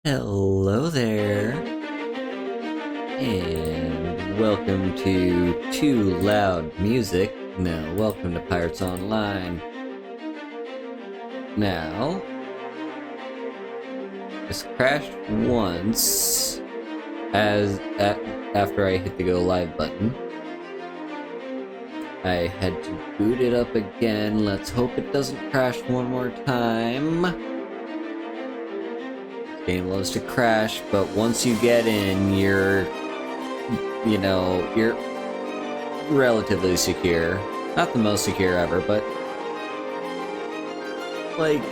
Hello there, and welcome to Too Loud Music. No, welcome to Pirates Online. Now, this crashed once after I hit the go live button. I had to boot it up again. Let's hope it doesn't crash one more time. Game loves to crash, but once you get in, you're relatively secure. Not the most secure ever, but like,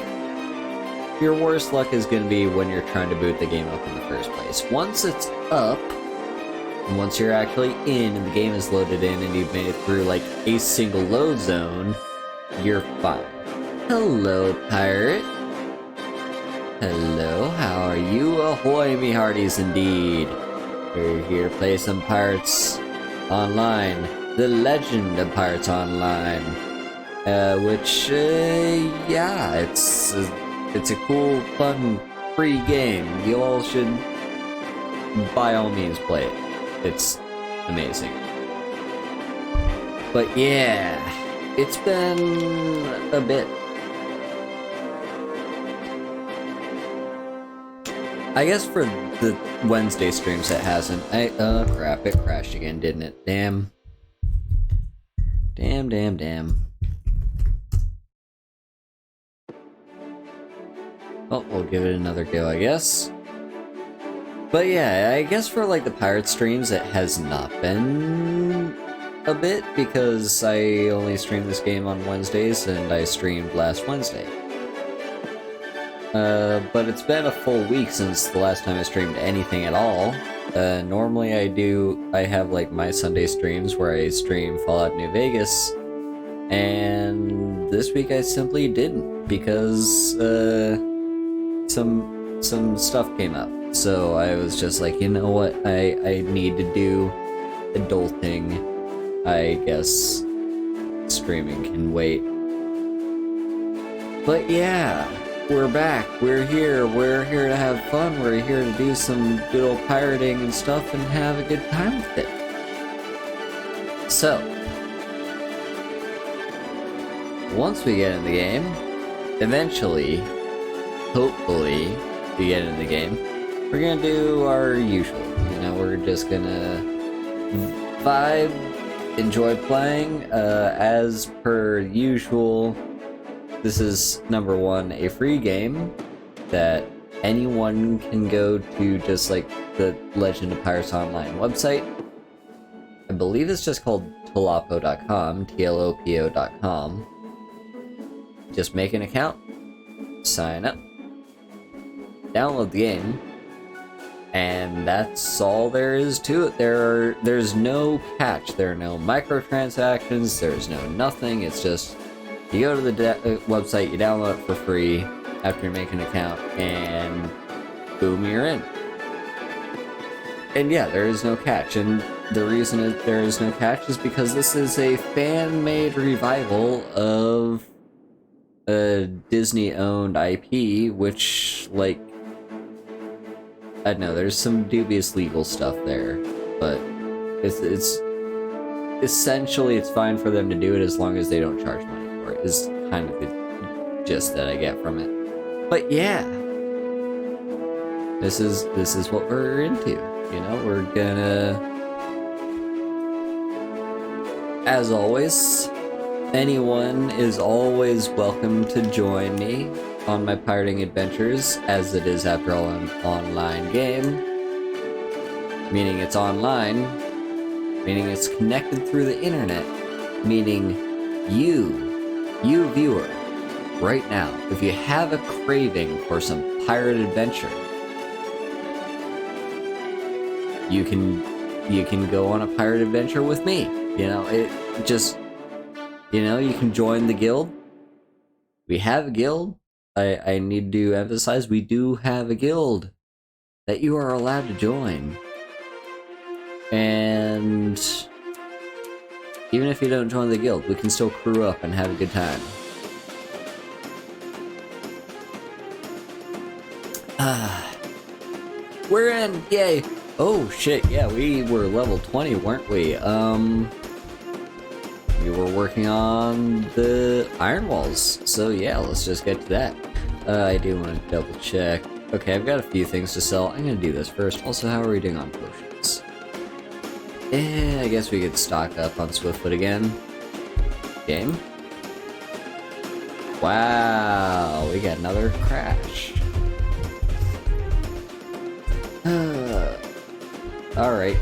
your worst luck is going to be when you're trying to boot the game up in the first place. Once it's up, and once you're actually in and the game is loaded in and you've made it through like a single load zone, you're fine. Hello, pirate. Hello, how are you? Ahoy, me hearties, indeed. We're here to play some Pirates Online, the Legend of Pirates Online, yeah, it's a cool, fun, free game. You all should, by all means, play it. It's amazing. But yeah, it's been a bit. I guess for the Wednesday streams it hasn't. Crap, it crashed again, didn't it? Damn. Well, we'll give it another go, I guess. But yeah, I guess for like the pirate streams it has not been a bit, because I only stream this game on Wednesdays and I streamed last Wednesday. But it's been a full week since the last time I streamed anything at all. Normally I have like my Sunday streams where I stream Fallout New Vegas, and this week I simply didn't because some stuff came up. So I was just like, you know what, I need to do adulting. I guess streaming can wait. But yeah. We're back, we're here to have fun, we're here to do some good old pirating and stuff and have a good time with it. So, once we get in the game, eventually, hopefully, we get in the game, we're gonna do our usual. We're just gonna vibe, enjoy playing, as per usual. This is, number one, a free game that anyone can go to, just like the Legend of Pirates Online website. I believe it's just called TLOPO.com, TLOPO.com. Just make an account, sign up, download the game, and that's all there is to it. There's no catch, there are no microtransactions, there's no nothing, it's just... You go to the website, you download it for free after you make an account, and boom, you're in. And yeah, there is no catch, and the reason there is no catch is because this is a fan-made revival of a Disney-owned IP, which, like, I don't know, there's some dubious legal stuff there, but it's essentially, it's fine for them to do it as long as they don't charge money. Is kind of the gist that I get from it. But yeah, this is what we're into. We're gonna, as always, anyone is always welcome to join me on my pirating adventures, as it is, after all, an online game. Meaning it's online, meaning it's connected through the internet, meaning you viewer, right now, if you have a craving for some pirate adventure, you can go on a pirate adventure with me. You can join the guild. We have a guild. I need to emphasize, we do have a guild that you are allowed to join. And even if you don't join the guild, we can still crew up and have a good time. we're in! Yay! Oh shit, yeah, we were level 20, weren't we? We were working on the iron walls, so yeah, let's just get to that. I do want to double check. Okay, I've got a few things to sell. I'm gonna do this first. Also, how are we doing on potions? I guess we could stock up on Swiftfoot again. Game? Wow, we got another crash. Alright.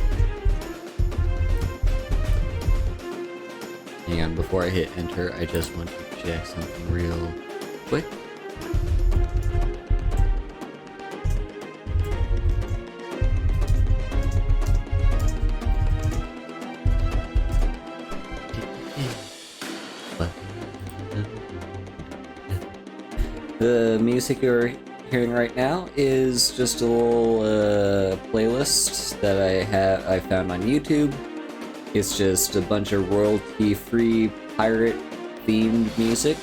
Hang on, before I hit enter, I just want to check something real quick. The music you're hearing right now is just a little playlist that I found on YouTube. It's just a bunch of royalty-free pirate-themed music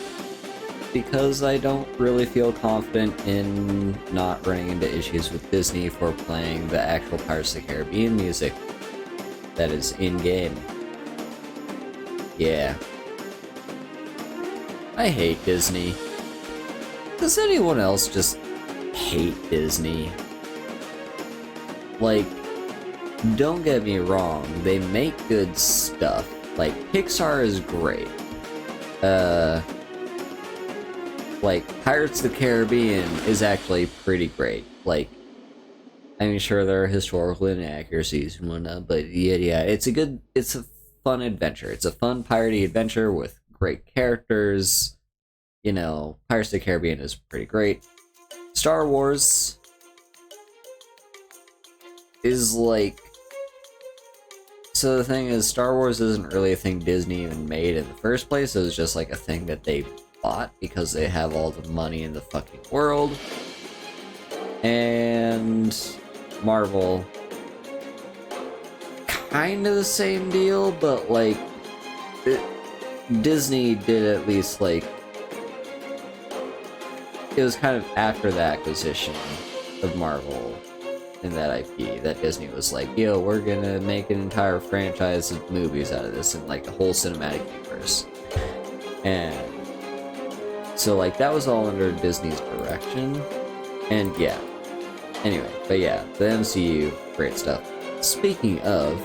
because I don't really feel confident in not running into issues with Disney for playing the actual Pirates of the Caribbean music that is in-game. Yeah. I hate Disney. Does anyone else just hate Disney? Like, don't get me wrong, they make good stuff. Like, Pixar is great. Like, Pirates of the Caribbean is actually pretty great. Like, I mean, sure, there are historical inaccuracies and whatnot, but yeah, it's a fun adventure. It's a fun piratey adventure with great characters. You know, Pirates of the Caribbean is pretty great. Star Wars is like... So the thing is, Star Wars isn't really a thing Disney even made in the first place. It was just like a thing that they bought because they have all the money in the fucking world. And Marvel, kind of the same deal, but like Disney did at least like... It was kind of after the acquisition of Marvel and that IP that Disney was like, yo, we're gonna make an entire franchise of movies out of this and like a whole cinematic universe. And so like that was all under Disney's direction. And yeah. Anyway, but yeah, the MCU, great stuff. Speaking of,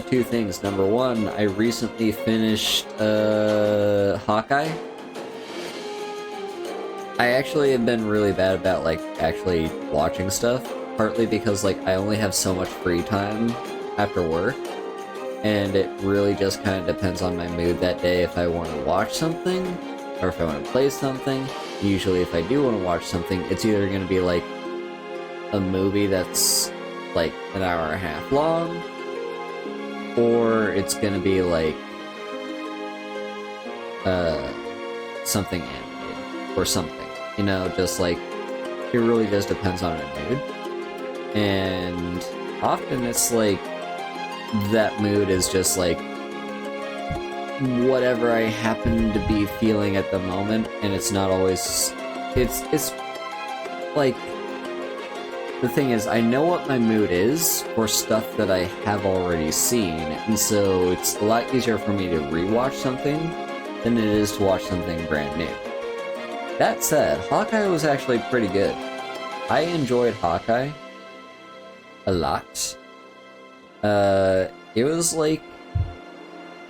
two things. Number one, I recently finished Hawkeye. I actually have been really bad about, like, actually watching stuff, partly because, like, I only have so much free time after work, and it really just kind of depends on my mood that day if I want to watch something, or if I want to play something. Usually if I do want to watch something, it's either going to be, like, a movie that's, like, an hour and a half long, or it's going to be, like, something animated, or something. You know, just like, it really just depends on my mood. And often it's like, that mood is just like, whatever I happen to be feeling at the moment, and it's not always, it's like, the thing is, I know what my mood is for stuff that I have already seen, and so it's a lot easier for me to rewatch something than it is to watch something brand new. That said, Hawkeye was actually pretty good. I enjoyed Hawkeye a lot. It was like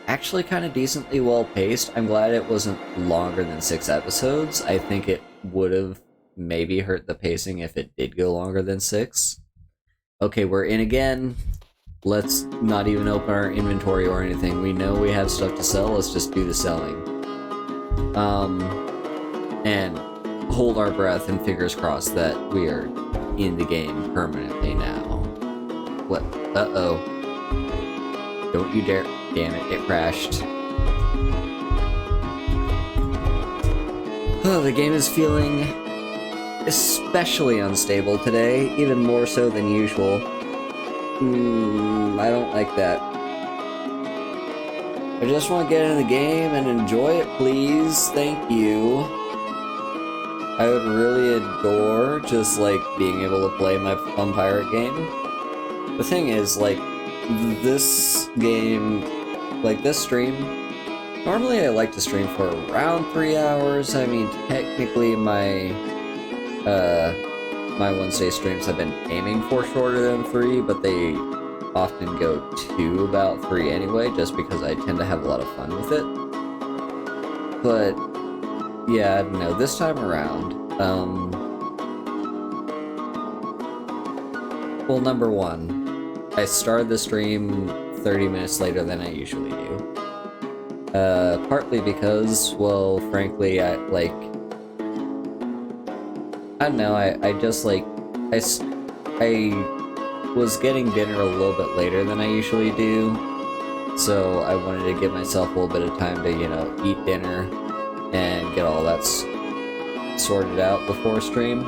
actually kind of decently well paced. I'm glad it wasn't longer than 6 episodes. I think it would have maybe hurt the pacing if it did go longer than 6. Okay, we're in again. Let's not even open our inventory or anything. We know we have stuff to sell. Let's just do the selling. And hold our breath and fingers crossed that we are in the game permanently now. What? Uh-oh. Don't you dare. Damn it, it crashed. Oh, the game is feeling especially unstable today, even more so than usual. I don't like that. I just want to get in the game and enjoy it, please. Thank you. I would really adore just, like, being able to play my fun pirate game. The thing is, like, this game, like, this stream, normally I like to stream for around 3 hours. I mean, technically my Wednesday streams have been aiming for shorter than 3, but they often go to about 3 anyway, just because I tend to have a lot of fun with it. But yeah, I don't know, this time around, well, number one, I started the stream 30 minutes later than I usually do. Partly because, well, frankly, I don't know, I just, like, I was getting dinner a little bit later than I usually do, so I wanted to give myself a little bit of time to, you know, eat dinner and get all that sorted out before stream.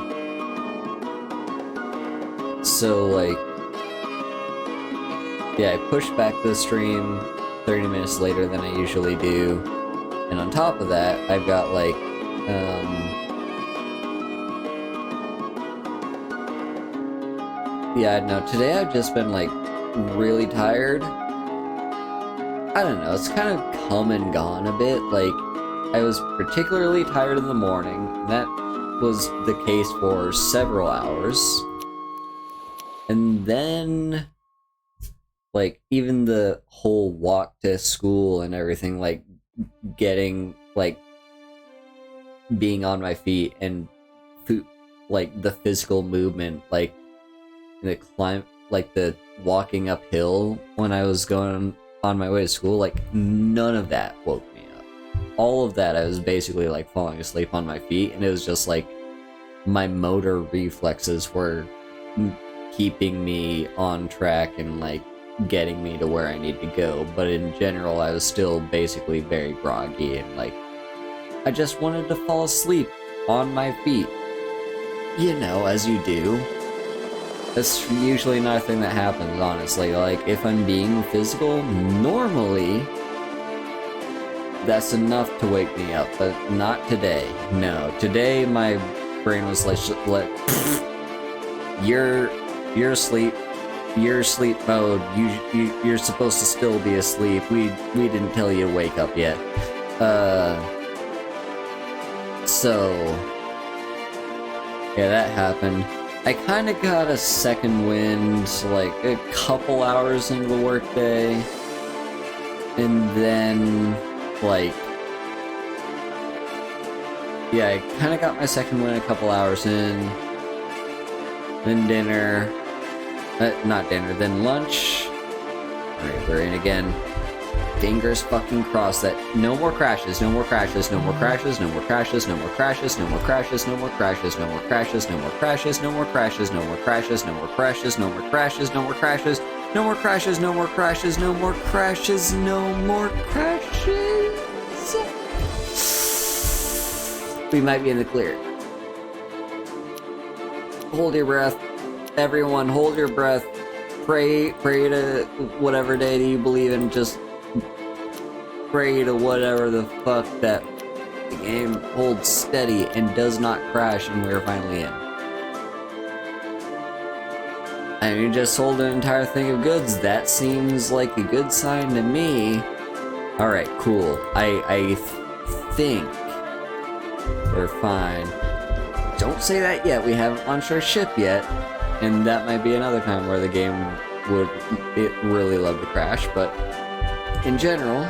So, like, yeah, I pushed back the stream 30 minutes later than I usually do, and on top of that, I've got, like, yeah, no, today I've just been, like, really tired. I don't know, it's kind of come and gone a bit. Like, I was particularly tired in the morning, and that was the case for several hours. And then, like, even the whole walk to school and everything, like, getting, like, being on my feet and, like, the physical movement, like, the climb, like, the walking uphill when I was going on my way to school, like, none of that woke me up. All of that, I was basically, like, falling asleep on my feet, and it was just, like, my motor reflexes were keeping me on track and, like, getting me to where I need to go, but in general, I was still basically very groggy, and, like, I just wanted to fall asleep on my feet. You know, as you do. That's usually not a thing that happens, honestly. Like, if I'm being physical, normally, that's enough to wake me up, but not today. No, today my brain was like, you're asleep. You're asleep mode. You're supposed to still be asleep. We didn't tell you to wake up yet. So yeah, that happened. I kind of got a second wind, like, a couple hours into the workday, and then, like, yeah, I kind of got my second wind a couple hours in, then dinner, not dinner, then lunch. Alright, we're in again. Fingers fucking crossed that no more crashes, no more crashes, no more crashes, no more crashes, no more crashes, no more crashes, no more crashes, no more crashes, no more crashes, no more crashes, no more crashes, no more crashes, no more crashes, no more crashes, no more crashes, no more crashes, no more crashes, no more crashes. We might be in the clear. Hold your breath. Everyone, hold your breath. Pray to whatever deity you believe in. Just pray to whatever the fuck that the game holds steady and does not crash, and we're finally in. I mean, just sold an entire thing of goods. That seems like a good sign to me. Alright, cool. I think we're fine. Don't say that yet. We haven't launched our ship yet. And that might be another time where the game would really love to crash, but in general,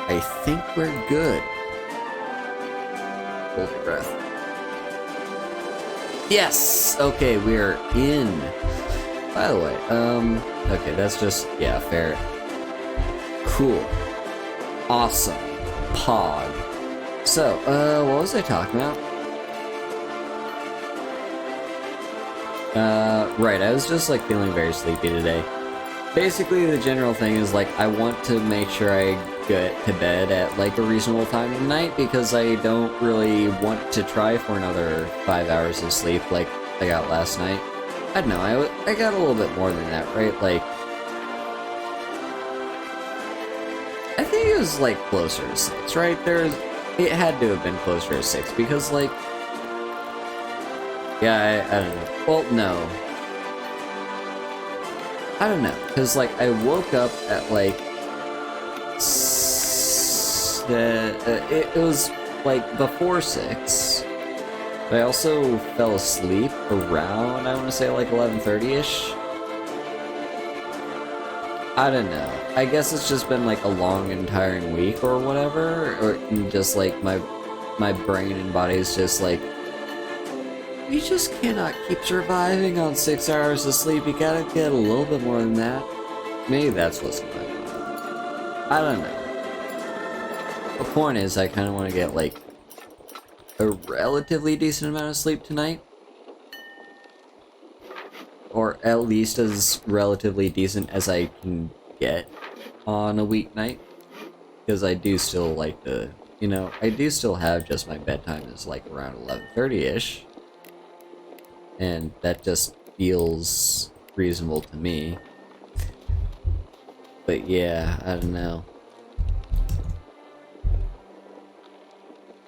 I think we're good. Hold your breath. Yes! Okay, we're in. By the way, okay, that's just, yeah, fair. Cool. Awesome. Pog. So, what was I talking about? Right, I was just, like, feeling very sleepy today. Basically, the general thing is, like, I want to make sure I get to bed at, like, a reasonable time of night, because I don't really want to try for another 5 hours of sleep like I got last night. I don't know, I got a little bit more than that, right? Like, I think it was, like, closer to 6, right? It had to have been closer to 6, because, like... Yeah, I don't know. Well, no. I don't know, because, like, I woke up at, like... it was, like, before 6. But I also fell asleep around, I want to say, like, 11:30-ish. I don't know. I guess it's just been, like, a long and tiring week or whatever. Or just, like, my brain and body is just, like... You just cannot keep surviving on 6 hours of sleep. You gotta get a little bit more than that. Maybe that's what's going on. I don't know. The point is, I kind of want to get, like, a relatively decent amount of sleep tonight. Or at least as relatively decent as I can get on a weeknight. Because I do still like to, you know, I do still have just my bedtime is like around 11:30-ish. And that just feels reasonable to me. But yeah, I don't know.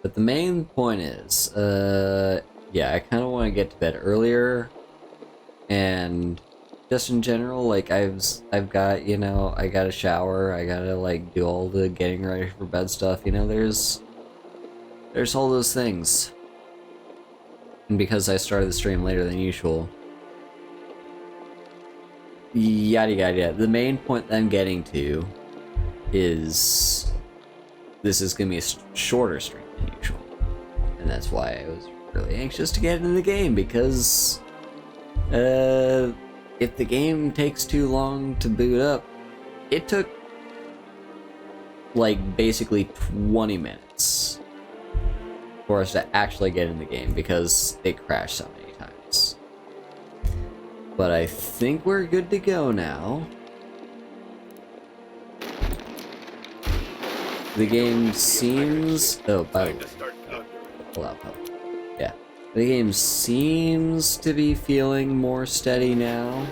But the main point is, yeah, I kind of want to get to bed earlier. And just in general, like, I've got, you know, I gotta shower, I gotta, like, do all the getting ready for bed stuff, you know, there's all those things. And because I started the stream later than usual, yada yada yada. The main point that I'm getting to is this is gonna be a shorter stream than usual. And that's why I was really anxious to get into the game, because if the game takes too long to boot up, it took like basically 20 minutes for us to actually get in the game because it crashed so many times. But I think we're good to go now. The game seems... Oh, by the way. Yeah. The game seems to be feeling more steady now.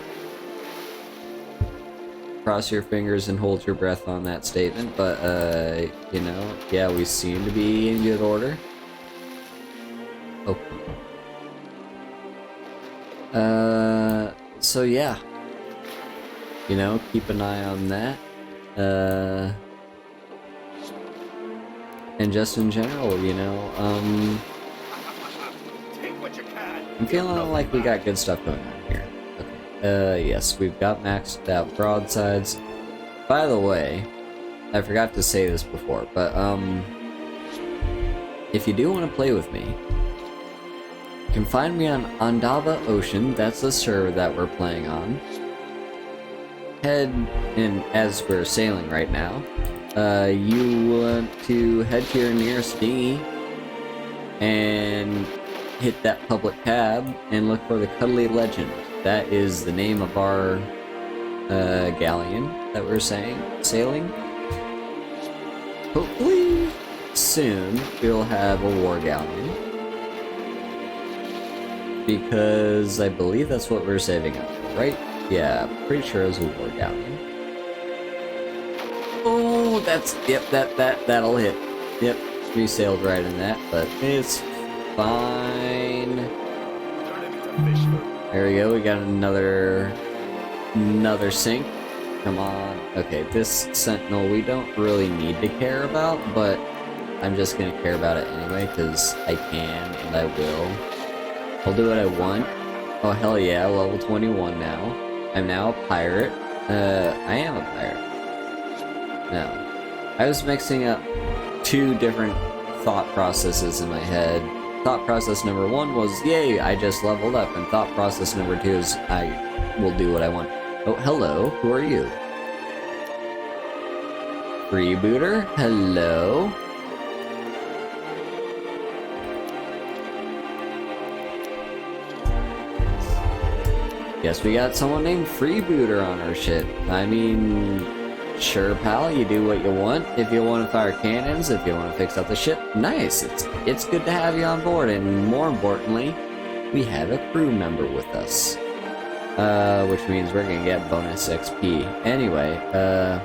Cross your fingers and hold your breath on that statement, but, you know, yeah, we seem to be in good order. Oh. So yeah. You know, keep an eye on that. And just in general, you know, I'm feeling like we got good stuff going on here. Okay. Yes, we've got maxed out broadsides. By the way, I forgot to say this before, but, if you do want to play with me, you can find me on Andava Ocean. That's the server that we're playing on. As we're sailing right now, you want to head to your nearest dinghy and hit that public tab and look for the Cuddly Legend. That is the name of our galleon that we're sailing. Hopefully soon we'll have a war galleon, because I believe that's what we're saving up for, right? Yeah, pretty sure it was a war galleon. Oh, that's, yep, that'll hit. Yep, we sailed right in that, but it's fine. There we go, we got another sink. Come on. Okay, this sentinel we don't really need to care about, but I'm just gonna care about it anyway, because I can and I will. I'll do what I want. Oh hell yeah, level 21 now. I'm now a pirate. I am a pirate. No. I was mixing up two different thought processes in my head. Thought process number 1 was, yay, I just leveled up, and thought process number 2 is, I will do what I want. Oh, hello, who are you? Freebooter, hello? Guess we got someone named Freebooter on our ship. I mean, sure pal, you do what you want. If you want to fire cannons, if you want to fix up the ship, nice. It's good to have you on board, and more importantly, we have a crew member with us. Which means we're gonna get bonus XP. Anyway, no,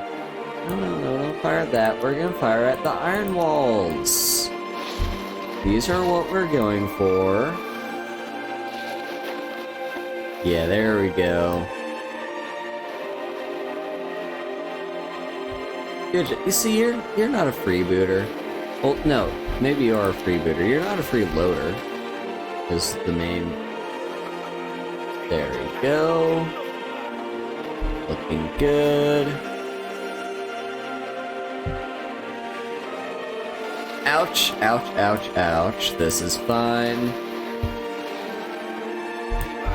don't fire at that. We're gonna fire at the iron walls. These are what we're going for. Yeah, there we go. Good. You see, you're not a freebooter. Well, no, maybe you are a freebooter. You're not a freeloader. Is the main. There we go. Looking good. Ouch! Ouch! Ouch! Ouch! This is fine.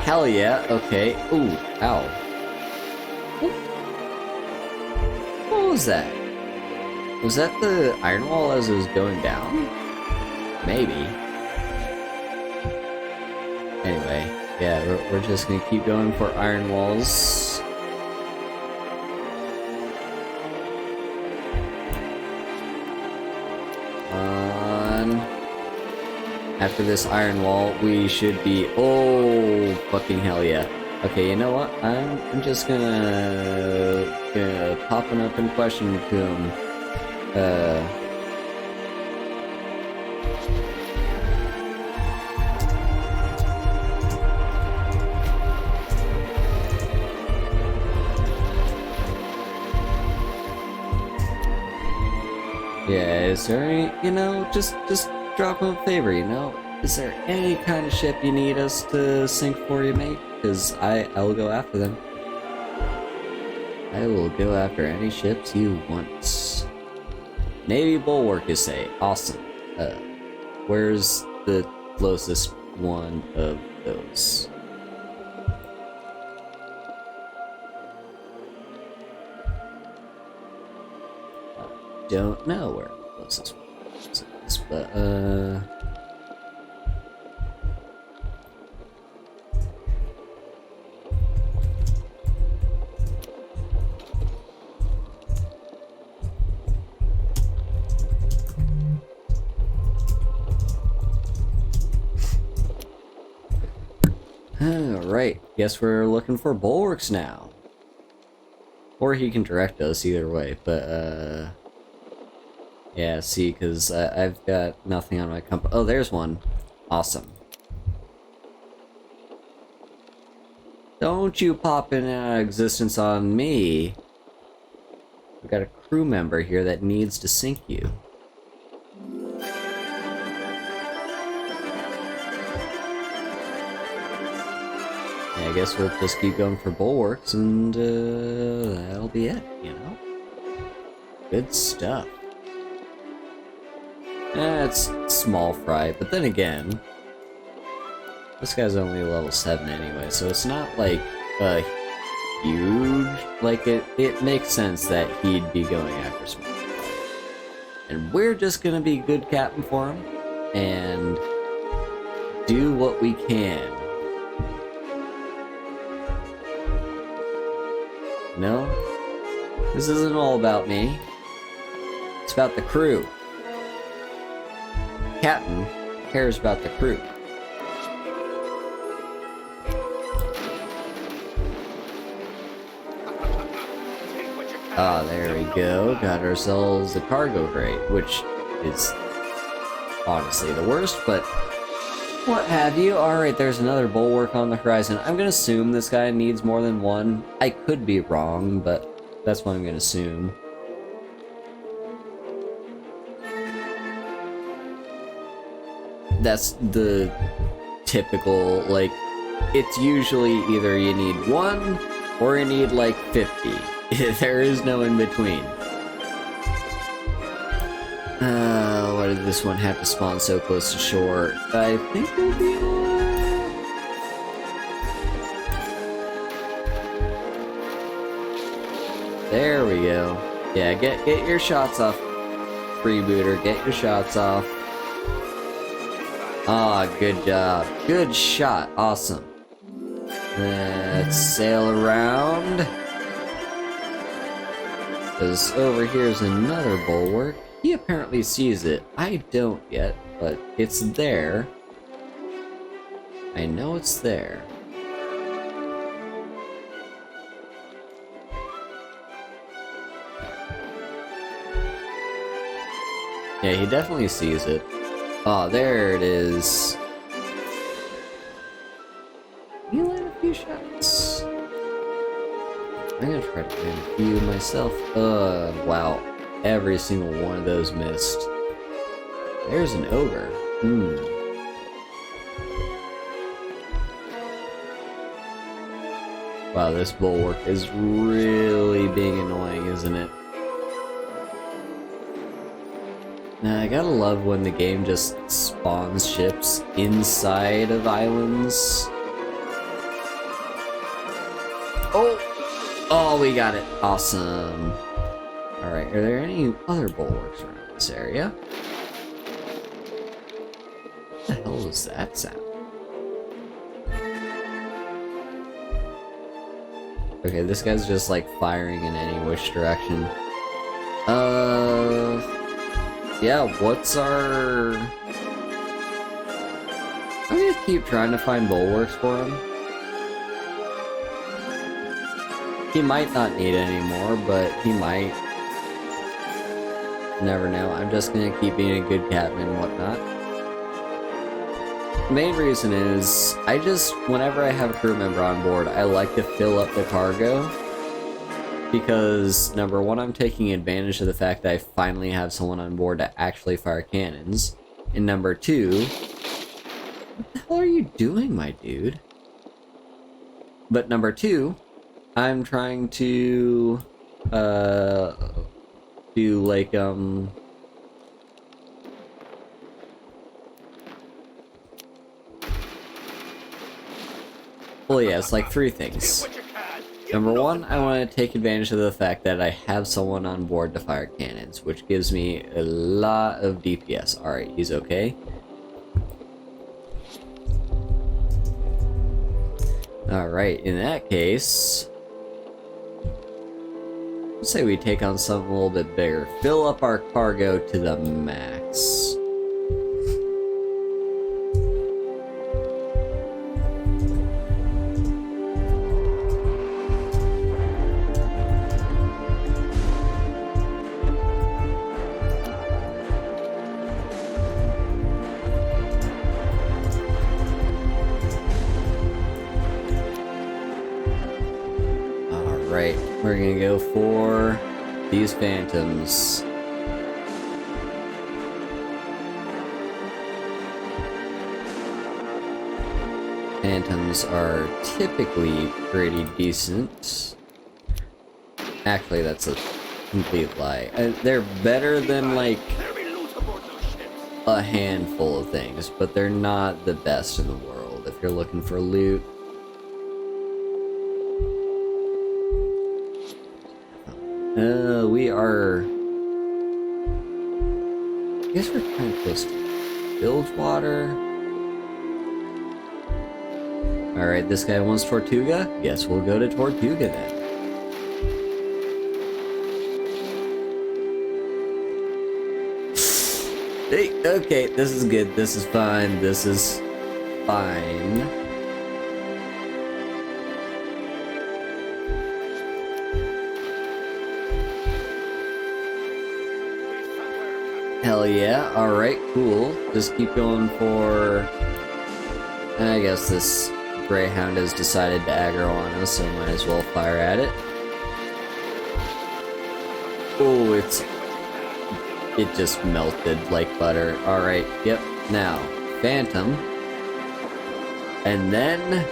Hell yeah! Okay. Ooh! Ow! What was that? Was that the iron wall as it was going down? Maybe. Anyway, yeah, we're just gonna keep going for iron walls. After this iron wall, we should be. Oh, fucking hell yeah! Okay, you know what? I'm just gonna pop an open question to him. Yeah, is there any, just drop him a favor, Is there any kind of ship you need us to sink for you, mate? Because I'll go after them. I will go after any ships you want. Navy Bulwark, you say? Awesome. Where's the closest one of those? Don't know where the closest one is, but alright, guess we're looking for bulwarks now. Or he can direct us either way, but yeah, see, because I've got nothing on my compass. Oh, there's one. Awesome. Don't you pop in and out of existence on me. We've got a crew member here that needs to sink you. Yeah, I guess we'll just keep going for bulwarks, and that'll be it, Good stuff. It's small fry, but then again, this guy's only level 7 anyway, so it's not like huge. Like it makes sense that he'd be going after small fry, and we're just gonna be good captain for him and do what we can. No, this isn't all about me. It's about the crew. Captain cares about the crew. Ah, there we go. Got ourselves a cargo crate, which is honestly the worst, but what have you. Alright, there's another bulwark on the horizon. I'm gonna assume this guy needs more than one. I could be wrong, but that's what I'm gonna assume. That's the typical, like, it's usually either you need one or you need like 50. There is no in between. Why did this one have to spawn so close to shore? I think we'll be alright. There we go. Yeah, get your shots off, freebooter. Get your shots off. Ah, good job. Good shot. Awesome. Let's sail around. Because over here's another bulwark. He apparently sees it. I don't yet, but it's there. I know it's there. Yeah, he definitely sees it. Oh, there it is. Can you land a few shots? I'm gonna try to land a few myself. Wow. Every single one of those missed. There's an ogre. Wow, this bulwark is really being annoying, isn't it? Now, I gotta love when the game just spawns ships inside of islands. Oh, we got it. Awesome. Alright, are there any other bulwarks around this area? What the hell was that sound? Okay, this guy's just like firing in any which direction. Yeah, what's our... I'm gonna keep trying to find bulwarks for him. He might not need any more, but he might. Never know. I'm just gonna keep being a good captain and whatnot. The main reason is, whenever I have a crew member on board, I like to fill up the cargo. Because, number one, I'm taking advantage of the fact that I finally have someone on board to actually fire cannons. And number two, what the hell are you doing, my dude? But number two, I'm trying to, do, like, well, yeah, it's like three things. Number one, I want to take advantage of the fact that I have someone on board to fire cannons, which gives me a lot of DPS. Alright, he's okay. Alright, in that case... let's say we take on something a little bit bigger. Fill up our cargo to the max. Alright, we're gonna go for these phantoms. Phantoms are typically pretty decent. Actually, that's a complete lie. They're better than, like, a handful of things, but they're not the best in the world if you're looking for loot. We are... I guess we're kind of close to Bilgewater. Alright, this guy wants Tortuga? Guess we'll go to Tortuga then. Hey, okay, this is good, this is fine, this is fine. Hell yeah, alright, cool. Just keep going for... I guess this Greyhound has decided to aggro on us, so might as well fire at it. Oh, it just melted like butter. Alright, yep. Now, Phantom. And then...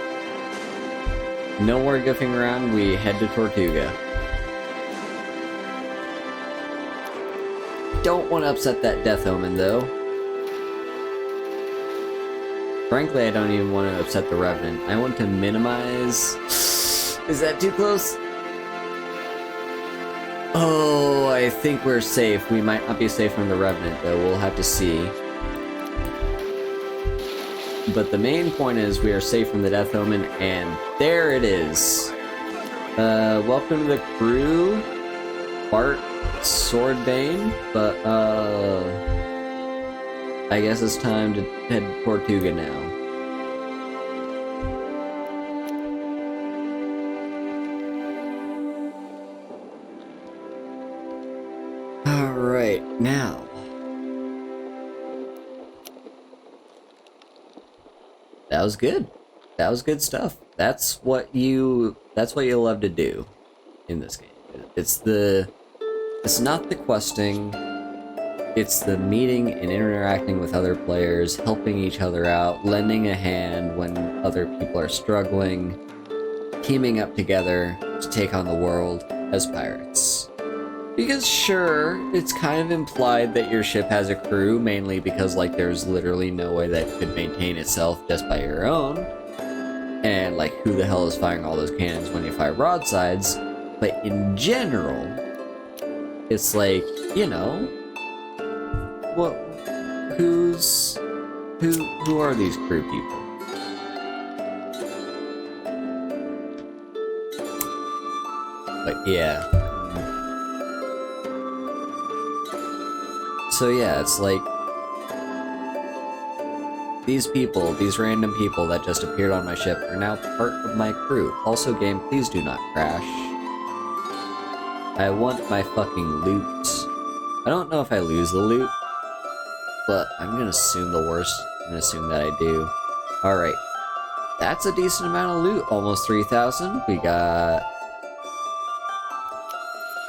no more goofing around, we head to Tortuga. Don't want to upset that Death Omen, though. Frankly, I don't even want to upset the Revenant. I want to minimize... Is that too close? Oh, I think we're safe. We might not be safe from the Revenant, though. We'll have to see. But the main point is we are safe from the Death Omen, and there it is. Welcome to the crew, Bart Swordbane, but, I guess it's time to head to Tortuga now. Alright, now. That was good. That was good stuff. That's what you love to do in this game. It's not the questing, it's the meeting and interacting with other players, helping each other out, lending a hand when other people are struggling, teaming up together to take on the world as pirates. Because sure, it's kind of implied that your ship has a crew, mainly because like there's literally no way that it could maintain itself just by your own. And like who the hell is firing all those cannons when you fire broadsides? But in general, it's like, you know, who are these crew people? But yeah. So yeah, it's like these people, these random people that just appeared on my ship are now part of my crew. Also, game, please do not crash. I want my fucking loot. I don't know if I lose the loot, but I'm gonna assume the worst. I'm gonna assume that I do. Alright. That's a decent amount of loot. Almost 3,000. We got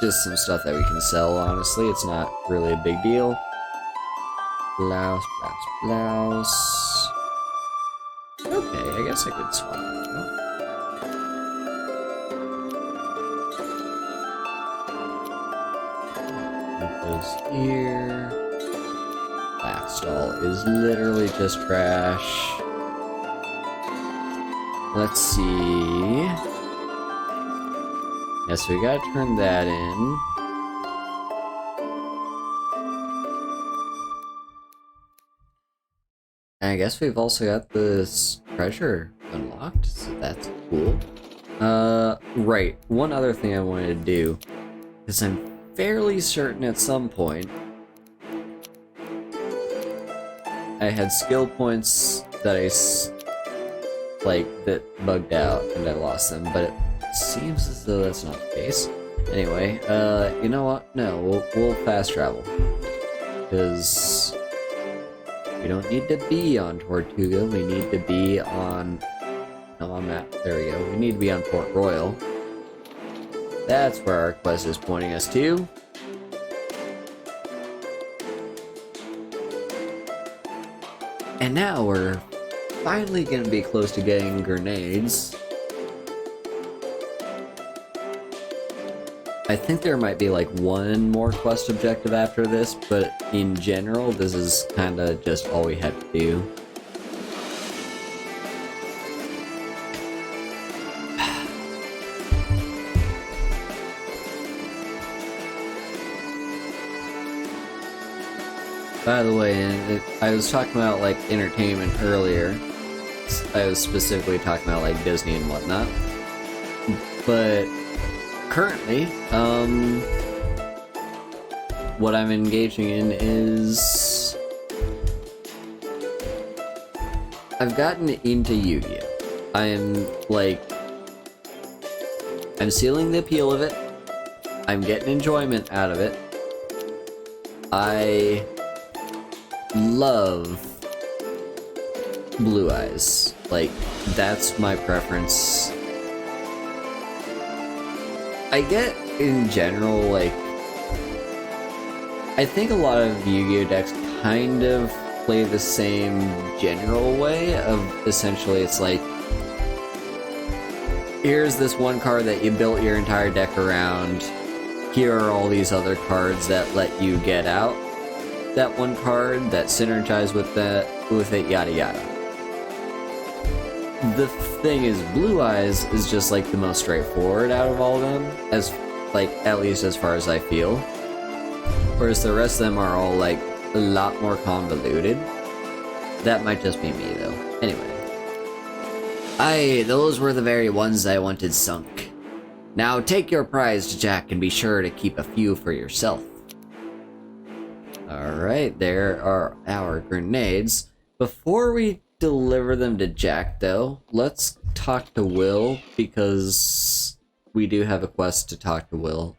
just some stuff that we can sell, honestly. It's not really a big deal. Blouse. Okay, I guess I could swap that out. Put those here. Back stall is literally just trash. Let's see. Yeah, so we gotta turn that in. And I guess we've also got this treasure unlocked, so that's cool. Right, one other thing I wanted to do, because I'm fairly certain at some point I had skill points that that bugged out and I lost them, but it seems as though that's not the case. Anyway, you know what? No, we'll fast travel. Because we don't need to be on Tortuga, we need to be on... No, on that. There we go. We need to be on Port Royal. That's where our quest is pointing us to. And now we're finally gonna be close to getting grenades. I think there might be like one more quest objective after this, but in general, this is kinda just all we have to do. By the way, I was talking about like entertainment earlier. I was specifically talking about like Disney and whatnot. But currently, what I'm engaging in is I've gotten into Yu-Gi-Oh! I'm sealing the appeal of it. I'm getting enjoyment out of it. I love Blue Eyes. Like, that's my preference. I get, in general, like... I think a lot of Yu-Gi-Oh! Decks kind of play the same general way of, essentially, it's like... Here's this one card that you built your entire deck around. Here are all these other cards that let you get out that one card, that synergize with it, yada yada. The thing is, Blue Eyes is just like the most straightforward out of all of them, as like at least as far as I feel. Whereas the rest of them are all like a lot more convoluted. That might just be me though. Anyway. Those were the very ones I wanted sunk. Now take your prize to Jack and be sure to keep a few for yourself. Alright, there are our grenades. Before we deliver them to Jack, though, let's talk to Will, because we do have a quest to talk to Will.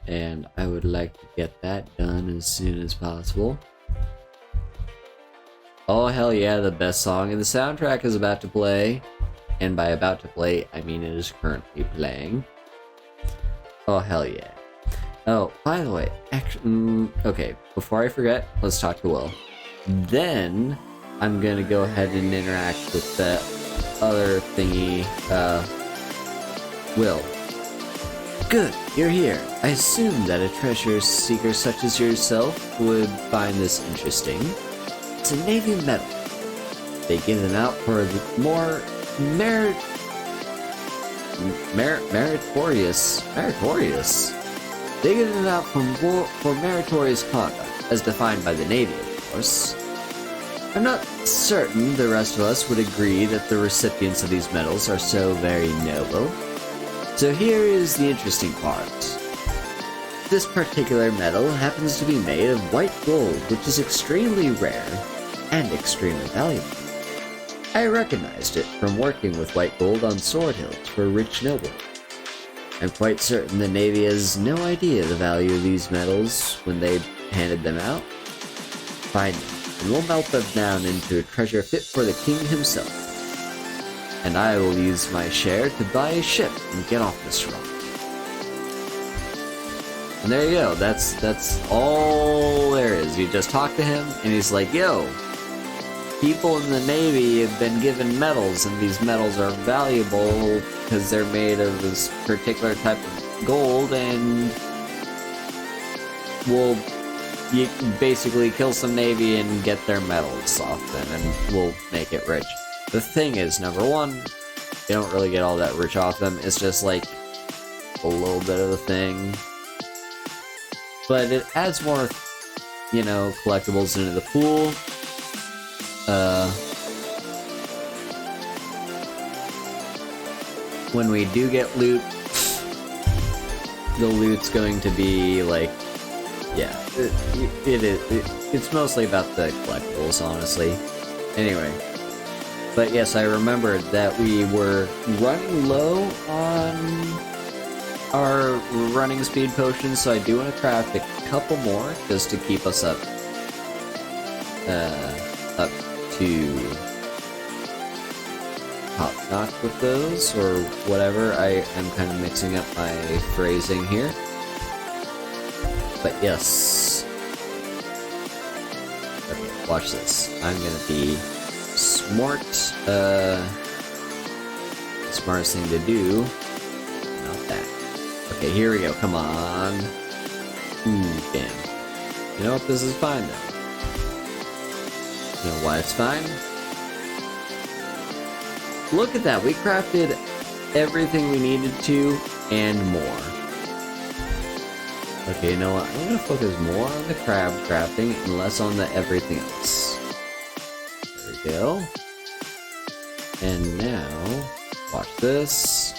And I would like to get that done as soon as possible. Oh hell yeah, the best song in the soundtrack is about to play. And by about to play, I mean it is currently playing. Oh hell yeah. Oh, by the way, okay, before I forget, let's talk to Will. Then, I'm gonna go ahead and interact with the other thingy, Will. Good, you're here. I assume that a treasure seeker such as yourself would find this interesting. It's a Navy medal. They give them out for the more meritorious. They give them out for meritorious conduct, as defined by the Navy, of course. I'm not certain the rest of us would agree that the recipients of these medals are so very noble. So here is the interesting part. This particular medal happens to be made of white gold, which is extremely rare and extremely valuable. I recognized it from working with white gold on sword hilts for a rich noble. I'm quite certain the Navy has no idea the value of these medals when they handed them out. Find them, and we'll melt them down into a treasure fit for the king himself. And I will use my share to buy a ship and get off this rock. And there you go, that's all there is. You just talk to him, and he's like, yo, people in the Navy have been given medals, and these medals are valuable because they're made of this particular type of gold, and you can basically kill some Navy and get their medals off them, and we'll make it rich. The thing is, number one, you don't really get all that rich off them. It's just like a little bit of a thing. But it adds more, you know, collectibles into the pool. When we do get loot, the loot's going to be like, yeah, it's mostly about the collectibles, honestly. Anyway, but yes, I remembered that we were running low on our running speed potions, so I do want to craft a couple more just to keep us up to top notch with those, or whatever. I'm kind of mixing up my phrasing here. But yes. Okay, watch this. I'm gonna be smart. Smartest thing to do. Not that. Okay, here we go. Come on. Damn. You know what? This is fine then. You know why it's fine? Look at that. We crafted everything we needed to and more. Okay, you know what? I'm gonna focus more on the crab crafting and less on the everything else. There we go. And now, watch this.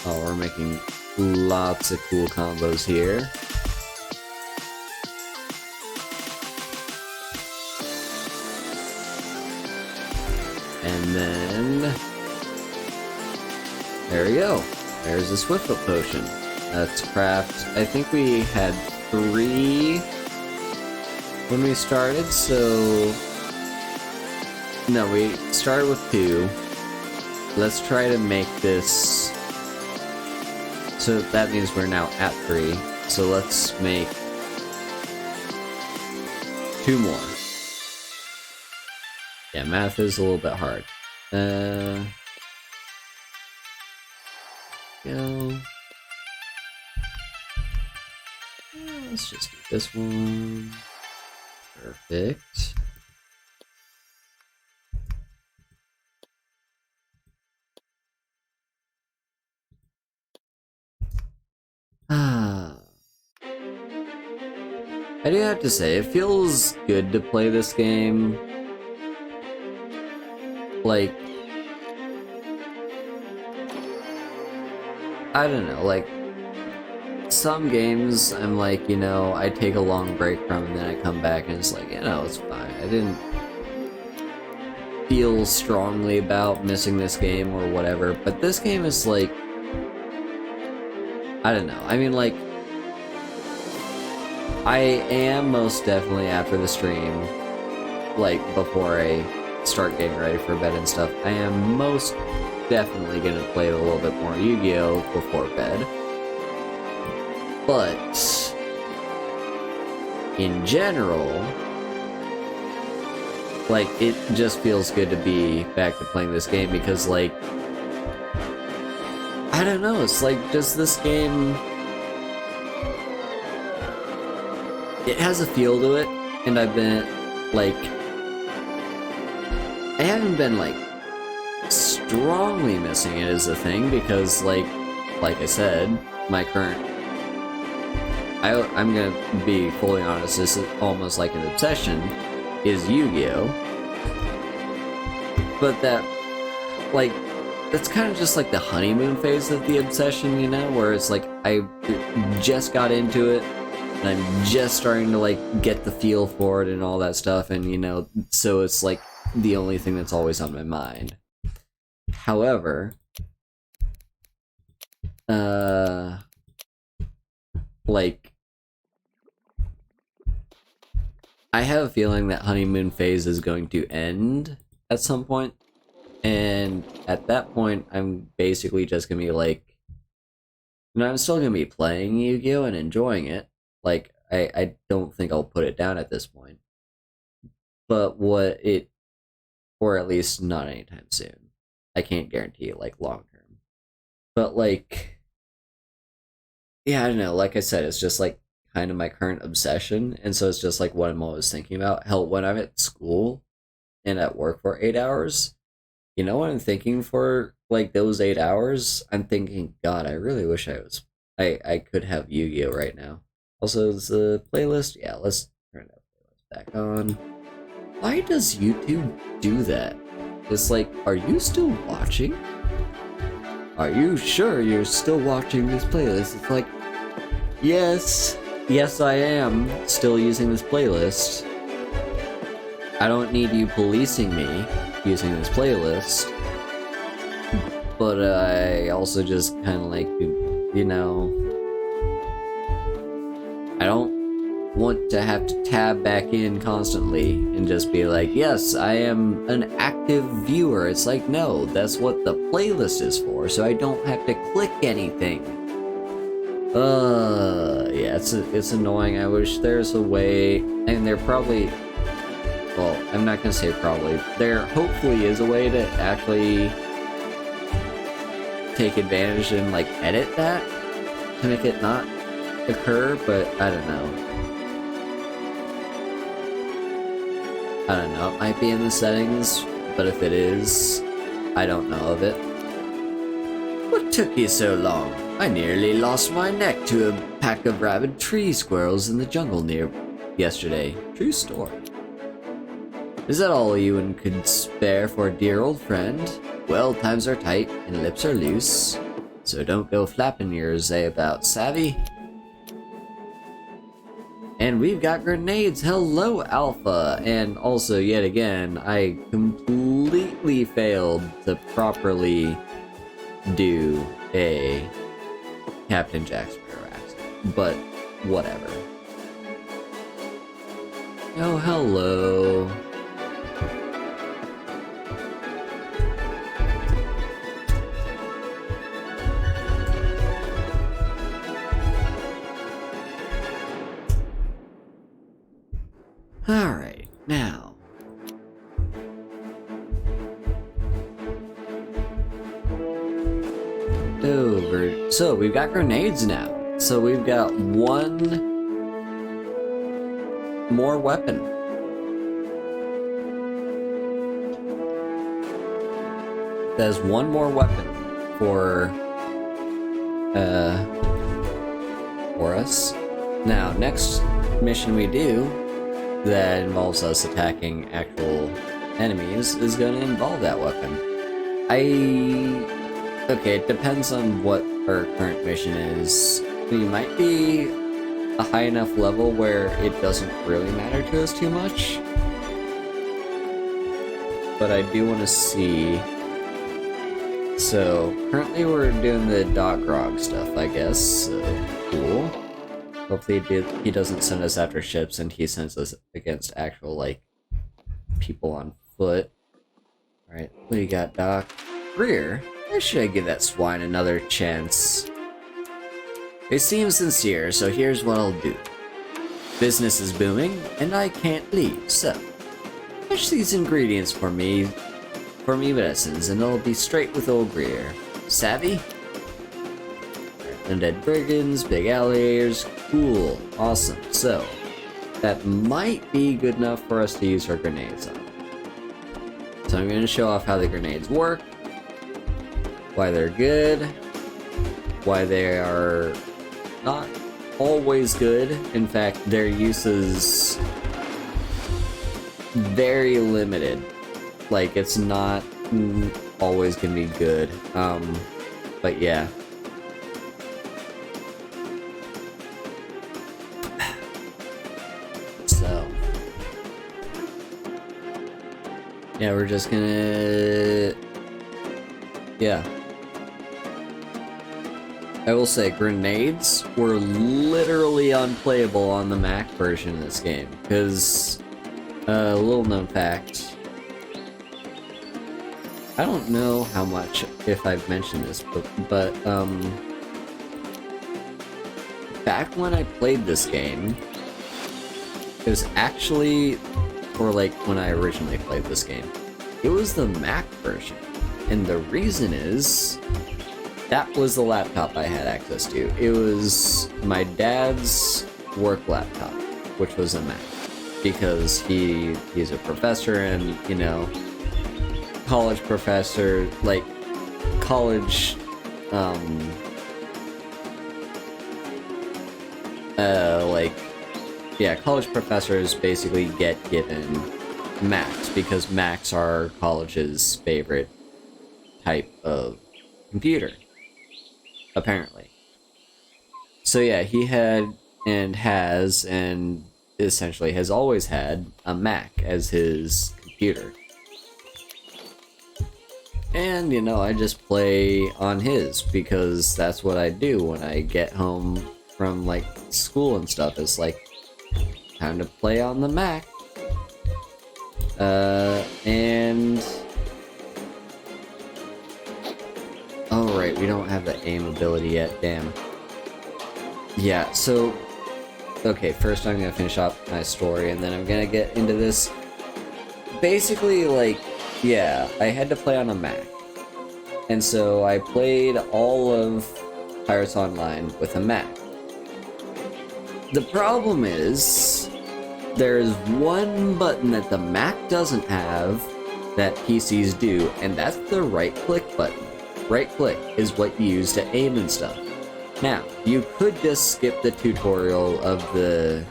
Oh, we're making lots of cool combos here. And then, there we go. There's a Swiftfoot potion. Let's craft. I think we had 3 when we started, so no, we started with 2. Let's try to make this. So that means we're now at 3. So let's make 2 more. Yeah, math is a little bit hard. Go. Let's just do this one. Perfect. I do have to say, it feels good to play this game. Like, I don't know, like, some games I'm like, you know, I take a long break from and then I come back and it's like, you know, it's fine. I didn't feel strongly about missing this game or whatever, but this game is like, I don't know. I mean, like, I am most definitely after the stream like, before I start getting ready for bed and stuff, I am most definitely gonna play a little bit more Yu-Gi-Oh! Before bed. But in general, like, it just feels good to be back to playing this game because, like, I don't know, it's like, just this game, it has a feel to it, and I've been, like, I haven't been, like, strongly missing it as a thing, because, like I said, my current, I'm gonna be fully honest, this is almost like an obsession, is Yu-Gi-Oh! But that, like, that's kind of just like the honeymoon phase of the obsession, you know, where it's like, I just got into it, and I'm just starting to, like, get the feel for it and all that stuff, and, you know, so it's, like, the only thing that's always on my mind. However, like, I have a feeling that honeymoon phase is going to end at some point, and at that point, I'm basically just gonna be like, you know, I'm still gonna be playing Yu-Gi-Oh! And enjoying it. Like, I don't think I'll put it down at this point. But or at least not anytime soon. I can't guarantee it, like, long term. But, like, yeah, I don't know, like I said, it's just, like, kind of my current obsession, and so it's just, like, what I'm always thinking about. Hell, when I'm at school and at work for 8 hours, you know what I'm thinking for, like, those 8 hours? I'm thinking, God, I really wish I could have Yu-Gi-Oh! Right now. Also, is the playlist? Yeah, let's turn that playlist back on. Why does YouTube do that? It's like, are you still watching? Are you sure you're still watching this playlist? It's like, yes, I am still using this playlist. I don't need you policing me using this playlist. But I also just kind of like, you know, I don't want to have to tab back in constantly and just be like, yes, I am an active viewer. It's like, no, that's what the playlist is for, so I don't have to click anything. Yeah, it's annoying. I wish there's a way, and there probably, well, I'm not gonna say probably, there hopefully is a way to actually take advantage and, like, edit that to make it not occur, but I don't know. It might be in the settings, but if it is, I don't know of it. What took you so long? I nearly lost my neck to a pack of rabid tree squirrels in the jungle near yesterday. True story. Is that all you could spare for a dear old friend? Well, times are tight and lips are loose, so don't go flapping your zay about, savvy? And we've got grenades. Hello, Alpha. And also, yet again, I completely failed to properly do a Captain Jack Sparrow accent, but whatever. Oh, hello. Alright, now. Over. So, we've got grenades now. So, we've got one more weapon. There's one more weapon for us. Now, next mission we do that involves us attacking actual enemies is going to involve that weapon. Okay, it depends on what our current mission is. We might be a high enough level where it doesn't really matter to us too much. But I do want to see. So, currently we're doing the dot grog stuff, I guess. So, cool. Hopefully he doesn't send us after ships and he sends us against actual, like, people on foot. Alright, what do you got, Doc? Greer? Why should I give that swine another chance? It seems sincere, so here's what I'll do. Business is booming, and I can't leave, so fetch these ingredients for me medicines, and it'll be straight with old Greer. Savvy? Undead brigands, big alligators, cool, awesome. So, that might be good enough for us to use our grenades on. So I'm going to show off how the grenades work, why they're good, why they are not always good. In fact, their use is very limited. Like, it's not always going to be good. But yeah. So. Yeah, we're just gonna... Yeah. I will say, grenades were literally unplayable on the Mac version of this game. Because, a little known fact, I don't know how much, if I've mentioned this, but back when I played this game, it was actually, or like when I originally played this game, it was the Mac version. And the reason is, that was the laptop I had access to. It was my dad's work laptop, which was a Mac. Because he's a professor and, you know, college professor, like, college, college professors basically get given Macs, because Macs are college's favorite type of computer, apparently. So yeah, he had, and has, and essentially has always had a Mac as his computer. And, you know, I just play on his, because that's what I do when I get home from, like, school and stuff. It's like, time to play on the Mac. And... oh, right, we don't have the aim ability yet, damn. Yeah, so... okay, first I'm gonna finish up my story, and then I'm gonna get into this. Basically, like, yeah, I had to play on a Mac. And so I played all of Pirates Online with a Mac. The problem is, there's one button that the Mac doesn't have that PCs do, and that's the right-click button. Right-click is what you use to aim and stuff. Now, you could just skip the tutorial of the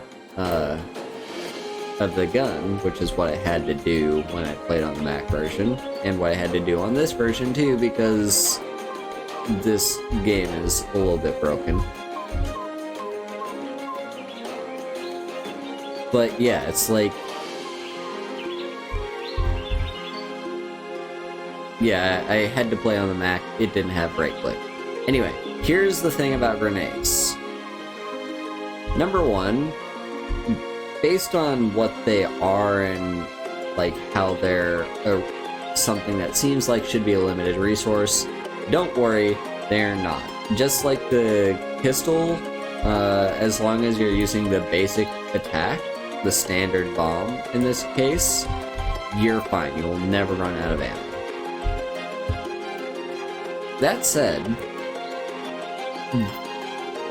gun, which is what I had to do when I played on the Mac version, and what I had to do on this version too, because this game is a little bit broken. But yeah, it's like... yeah, I had to play on the Mac, it didn't have right-click. Anyway, here's the thing about grenades. Number one, based on what they are and like how they're something that seems like should be a limited resource, don't worry, they're not. Just like the pistol, as long as you're using the basic attack, the standard bomb in this case, you're fine. You will never run out of ammo. That said,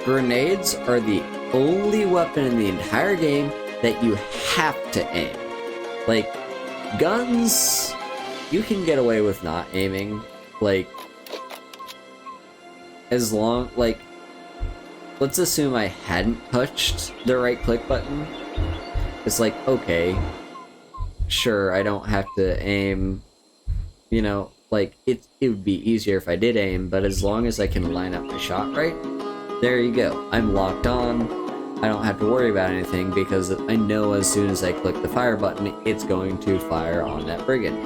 grenades are the only weapon in the entire game that you have to aim. Like, guns, you can get away with not aiming. Like, as long, like, let's assume I hadn't touched the right click button. It's like, okay, sure, I don't have to aim, you know, like, it would be easier if I did aim, but as long as I can line up my shot right, there you go. I'm locked on. I don't have to worry about anything because I know as soon as I click the fire button, it's going to fire on that brigand.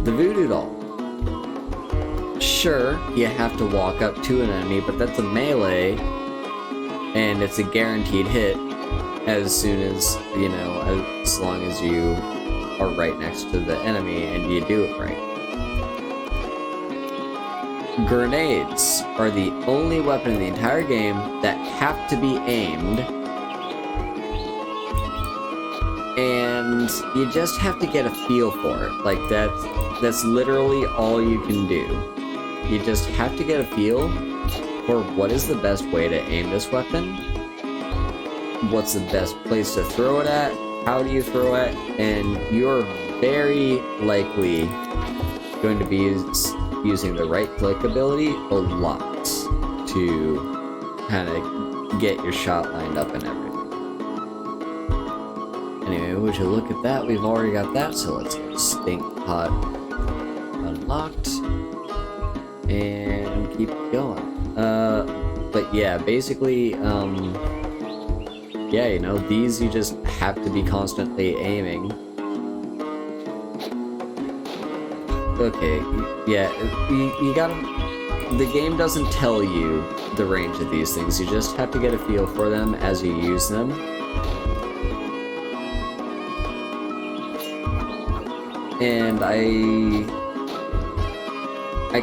The voodoo doll. Sure, you have to walk up to an enemy, but that's a melee, and it's a guaranteed hit. as soon as, you know, as long as you are right next to the enemy and you do it right. Grenades are the only weapon in the entire game that have to be aimed, and you just have to get a feel for it. Like, that's literally all you can do. You just have to get a feel for what is the best way to aim this weapon, what's the best place to throw it at, how do you throw it, and you're very likely going to be using the right click ability a lot to kind of get your shot lined up and everything. Anyway, would you look at that? We've already got that, so let's get Stink Pot unlocked and keep going. But yeah, basically, yeah, you know, these you just have to be constantly aiming. Okay, yeah, you gotta... The game doesn't tell you the range of these things, you just have to get a feel for them as you use them. And I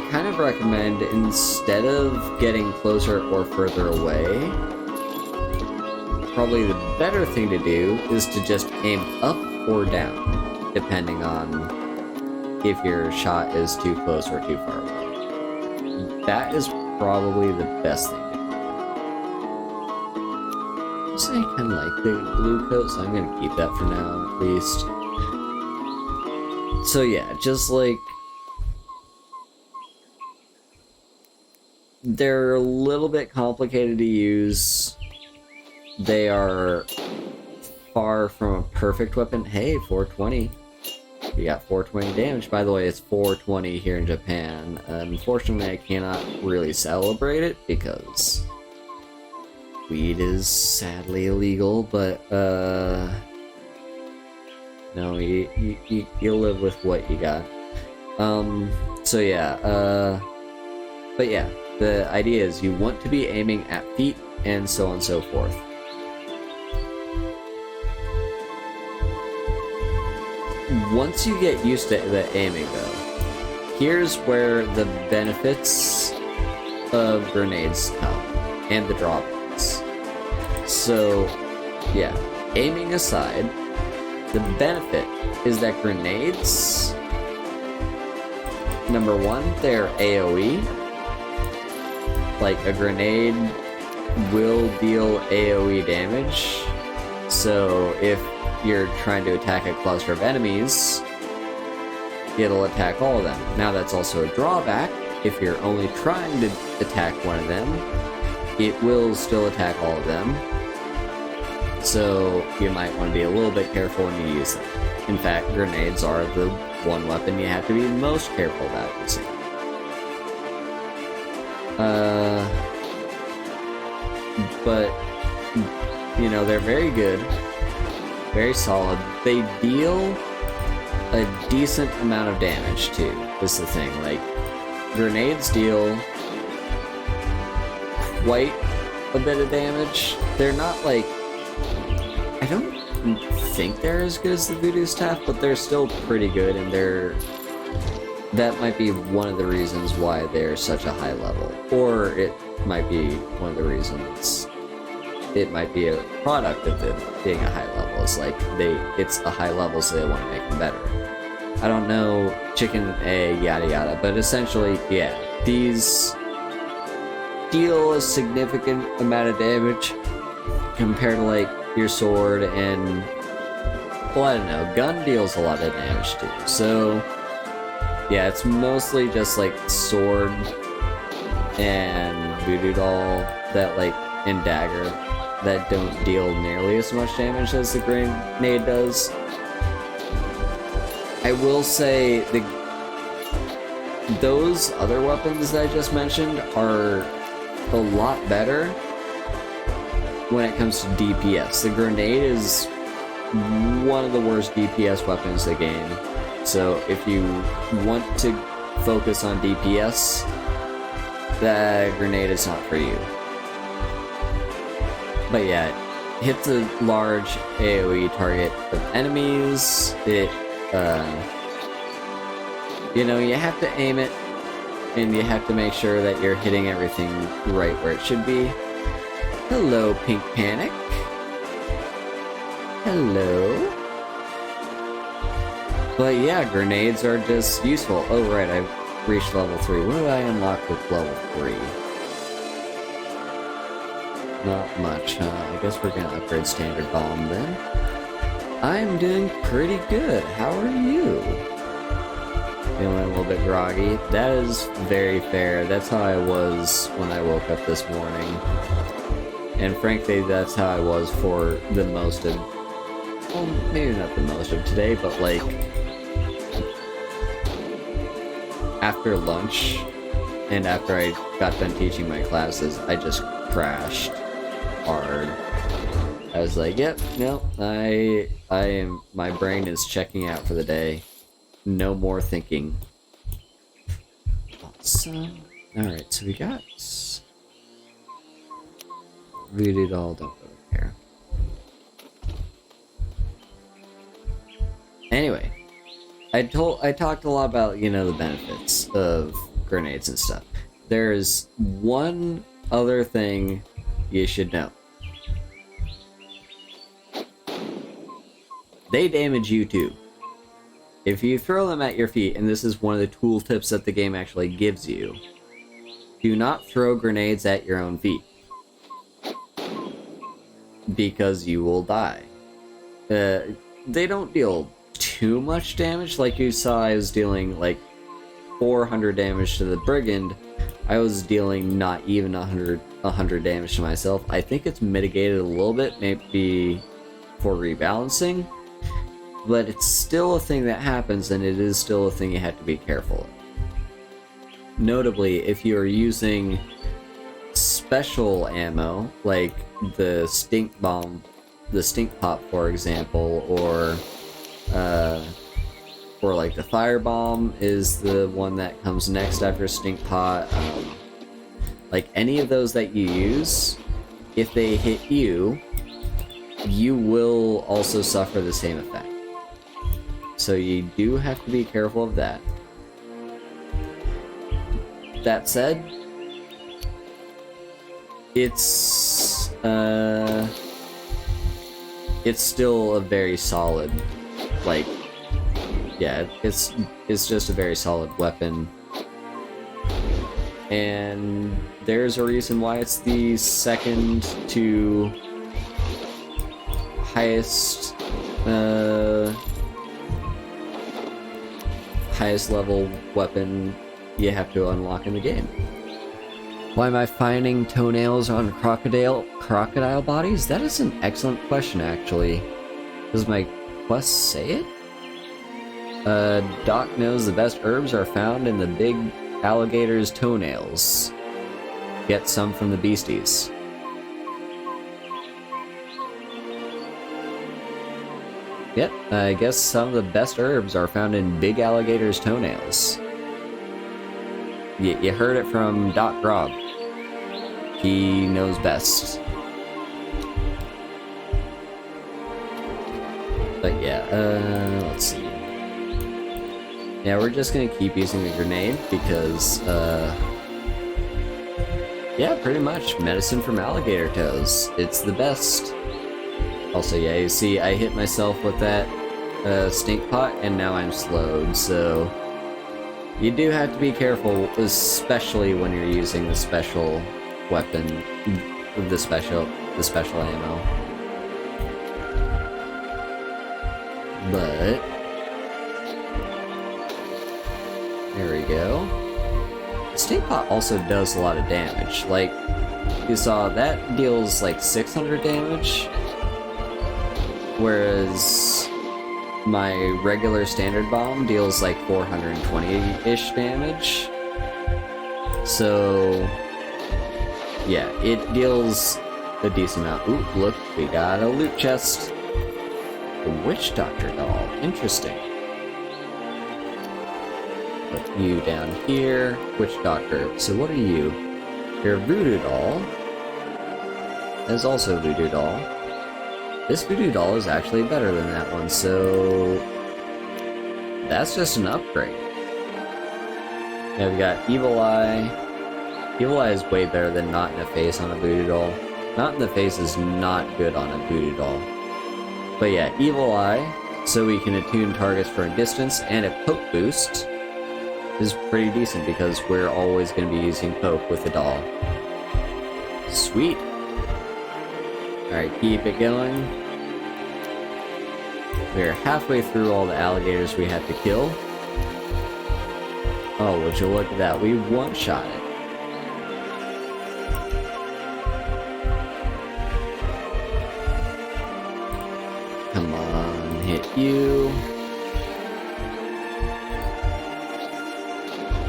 kind of recommend, instead of getting closer or further away, probably the better thing to do is to just aim up or down, depending on if your shot is too close or too far away. That is probably the best thing to do. So I kind of like the blue coat, so I'm going to keep that for now, at least. So yeah, just like... They're a little bit complicated to use. They are far from a perfect weapon. Hey, 420. We got 420 damage. By the way, it's 420 here in Japan. Unfortunately, I cannot really celebrate it because weed is sadly illegal, but no, you live with what you got. So yeah, but yeah, the idea is you want to be aiming at feet and so on and so forth. Once you get used to the aiming though, here's where the benefits of grenades come, and the drawbacks. So, yeah, aiming aside, the benefit is that grenades, number one, they're AoE. Like, a grenade will deal AoE damage, so if you're trying to attack a cluster of enemies, it'll attack all of them. Now that's also a drawback. If you're only trying to attack one of them, it will still attack all of them. So you might want to be a little bit careful when you use them. In fact, grenades are the one weapon you have to be most careful about using. But, you know, they're very good. Very solid. They deal a decent amount of damage too, is the thing. Like, grenades deal quite a bit of damage. They're not like... I don't think they're as good as the Voodoo Staff, but they're still pretty good, and they're... That might be one of the reasons why they're such a high level. Or it might be one of the reasons... It might be a product of them being a high level. It's like it's a high level, so they want to make them better. I don't know, chicken, egg, yada yada, but essentially, yeah, these deal a significant amount of damage compared to like your sword and, well, I don't know, gun deals a lot of damage too. So yeah, it's mostly just like sword and voodoo doll that like, and dagger that don't deal nearly as much damage as the grenade does. I will say those other weapons that I just mentioned are a lot better when it comes to DPS. The grenade is one of the worst DPS weapons in the game. So if you want to focus on DPS, the grenade is not for you. But yeah, hits a large AoE target of enemies. It, you know, you have to aim it, and you have to make sure that you're hitting everything right where it should be. Hello, Pink Panic. Hello. But yeah, grenades are just useful. Oh right, I've reached level 3. What did I unlock with level 3? Not much. I guess we're gonna upgrade Standard Bomb then. I'm doing pretty good. How are you? Feeling a little bit groggy. That is very fair. That's how I was when I woke up this morning. And frankly, that's how I was for the most of... Well, maybe not the most of today, but like... After lunch, and after I got done teaching my classes, I just crashed hard. I was like, yep, no, I am, my brain is checking out for the day. No more thinking. Awesome. Alright, so we got Voodoo Doll, don't go there. Anyway, I talked a lot about, you know, the benefits of grenades and stuff. There's one other thing you should know. They damage you too. If you throw them at your feet, and this is one of the tool tips that the game actually gives you, do not throw grenades at your own feet. Because you will die. They don't deal too much damage. Like you saw, I was dealing like 400 damage to the Brigand. I was dealing not even 100 damage to myself. I think it's mitigated a little bit, maybe for rebalancing. But it's still a thing that happens, and it is still a thing you have to be careful of. Notably, if you are using special ammo, like the stink bomb, the stink pop, for example, or like the fire bomb is the one that comes next after stink pot. Like any of those that you use, if they hit you, you will also suffer the same effect. So you do have to be careful of that. That said, it's still a very solid, like, yeah, it's just a very solid weapon. And there's a reason why it's the second to highest level weapon you have to unlock in the game. Why am I finding toenails on crocodile bodies? That is an excellent question, actually. Does my quest say it? Doc knows the best herbs are found in the big alligator's toenails. Get some from the beasties. Yep, I guess some of the best herbs are found in big alligator's toenails. You heard it from Doc Grog. He knows best. But yeah, let's see. Yeah, we're just gonna keep using the grenade because, yeah, pretty much. Medicine from alligator toes. It's the best. Also, yeah, you see, I hit myself with that stink pot, and now I'm slowed, so you do have to be careful, especially when you're using the special weapon, the special ammo. But there we go. Stink pot also does a lot of damage. Like you saw, that deals like 600 damage. Whereas my regular standard bomb deals like 420-ish damage. So yeah, it deals a decent amount. Ooh, look, we got a loot chest. A witch doctor doll. Interesting. Put you down here. Witch doctor. So what are you? You're a voodoo doll. There's also a voodoo doll. this voodoo doll is actually better than that one, so that's just an upgrade. Yeah, we got Evil Eye. Evil Eye is way better than Not in the Face on a voodoo doll. Not in the Face is not good on a voodoo doll. But yeah, Evil Eye, so we can attune targets for a distance, and a poke boost is pretty decent because we're always going to be using poke with the doll. Sweet. Alright, keep it going. We're halfway through all the alligators we had to kill. Oh, would you look at that, we one-shot it. Come on, hit you.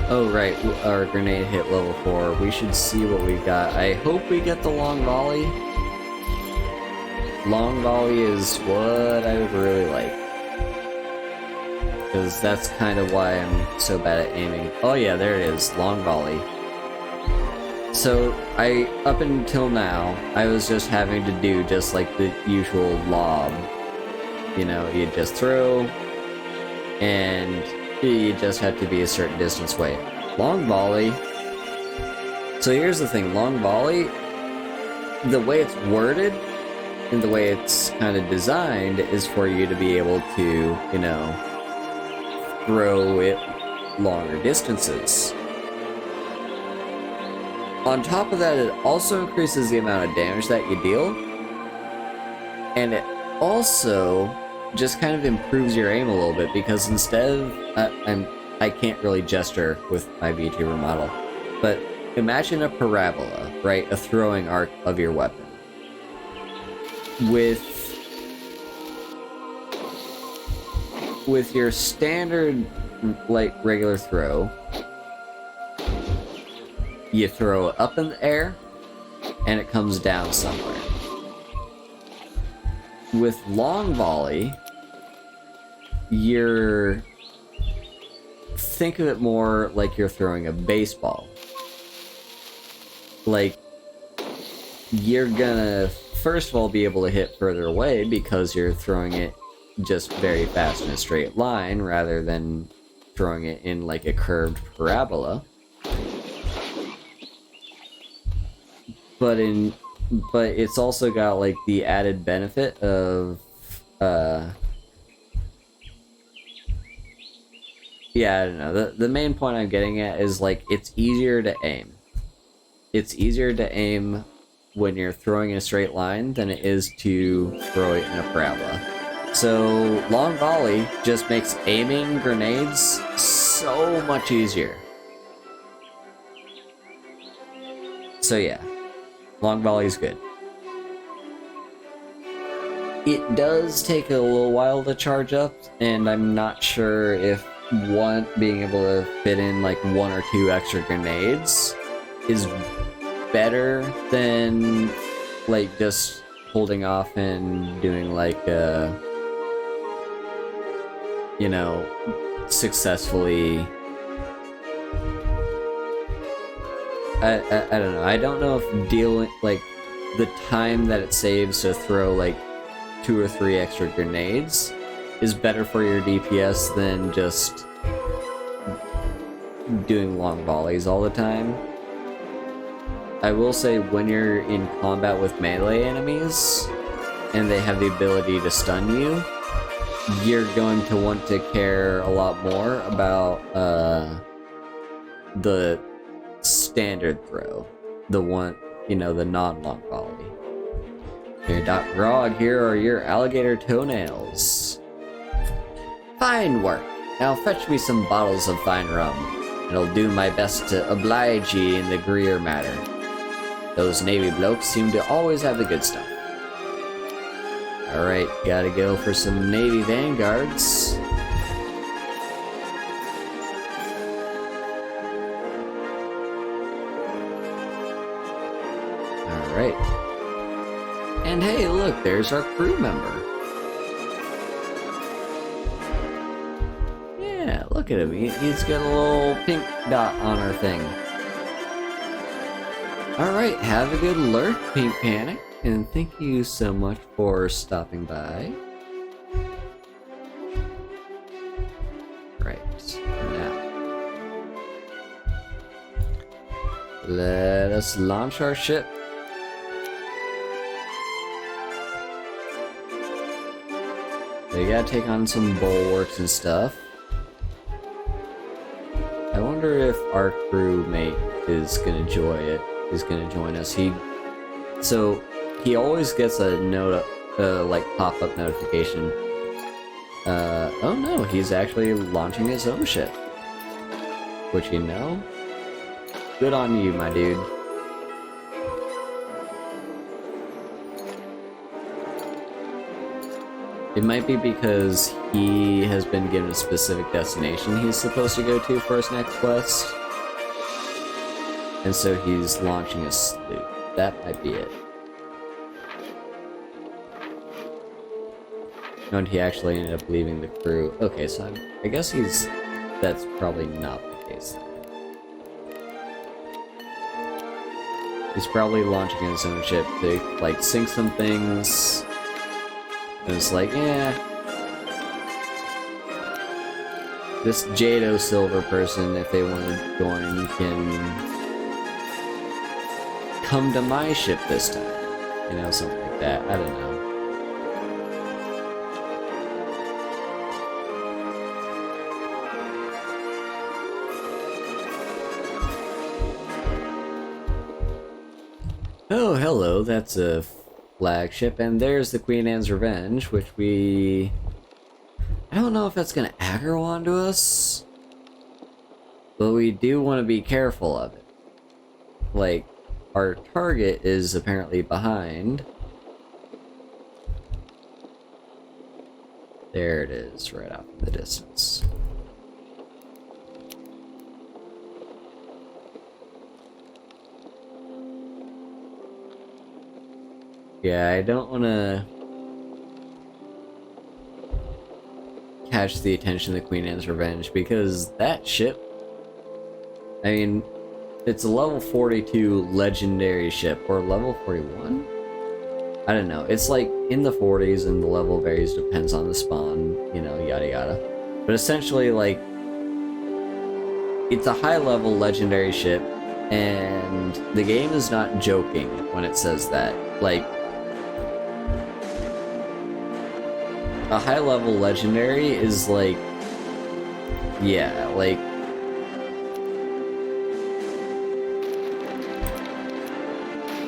Oh right, our grenade hit level 4. We should see what we got. I hope we get the long volley. Long volley is what I would really like. Because that's kind of why I'm so bad at aiming. Oh yeah, there it is, long volley. So, up until now, I was just having to do just like the usual lob. You know, you just throw, and you just have to be a certain distance away. Long volley. So here's the thing, long volley, the way it's worded, and the way it's kind of designed is for you to be able to, you know, throw it longer distances. On top of that, it also increases the amount of damage that you deal, and it also just kind of improves your aim a little bit, because instead of, I can't really gesture with my Vtuber model, but imagine a parabola, right? A throwing arc of your weapon. With your standard, like, regular throw, you throw it up in the air, and it comes down somewhere. With long volley, think of it more like you're throwing a baseball. Like, you're gonna, first of all, be able to hit further away because you're throwing it just very fast in a straight line rather than throwing it in like a curved parabola. But it's also got like the added benefit of yeah, I don't know. The main point I'm getting at is like it's easier to aim. It's easier to aim when you're throwing in a straight line than it is to throw it in a parabola. So long volley just makes aiming grenades so much easier. So yeah, long volley is good. It does take a little while to charge up, and I'm not sure if being able to fit in like 1 or 2 extra grenades is better than like just holding off and doing like you know, successfully. I don't know. I don't know if dealing like the time that it saves to throw like 2 or 3 extra grenades is better for your DPS than just doing long volleys all the time. I will say when you're in combat with melee enemies and they have the ability to stun you, you're going to want to care a lot more about the standard throw, the one, you know, the non-long volley. Here, Doc Grog, here are your alligator toenails. Fine work. Now fetch me some bottles of fine rum, and I'll do my best to oblige ye in the Greer matter. Those Navy blokes seem to always have the good stuff. Alright, gotta go for some Navy Vanguards. Alright. And hey, look, there's our crew member. Yeah, look at him. He's got a little pink dot on our thing. Alright, have a good lurk, Pink Panic. and thank you so much for stopping by. Right, now let us launch our ship. We gotta take on some bulwarks and stuff. I wonder if our crewmate is gonna enjoy it. Is gonna join us. He always gets a note, like pop-up notification. Oh no, he's actually launching his own ship. Which, you know, good on you, my dude. It might be because he has been given a specific destination he's supposed to go to for his next quest. And so he's launching a sloop. That might be it. And he actually ended up leaving the crew. Okay, so I guess that's probably not the case. He's probably launching his own ship to, like, sink some things. And it's like, yeah. This Jado Silver person, if they want to join, can come to my ship this time. You know, something like that. I don't know. Oh, hello, that's a flagship, and there's the Queen Anne's Revenge, which I don't know if that's gonna aggro onto us, but we do want to be careful of it. Like, our target is apparently behind. There it is, right off in the distance. Yeah, I don't want to catch the attention of the Queen Anne's Revenge, because that ship, I mean, it's a level 42 legendary ship, or level 41? I don't know. It's like in the 40s and the level varies, depends on the spawn, you know, yada yada. But essentially, like, it's a high level legendary ship, and the game is not joking when it says that. Like, a high-level legendary is like, yeah, like,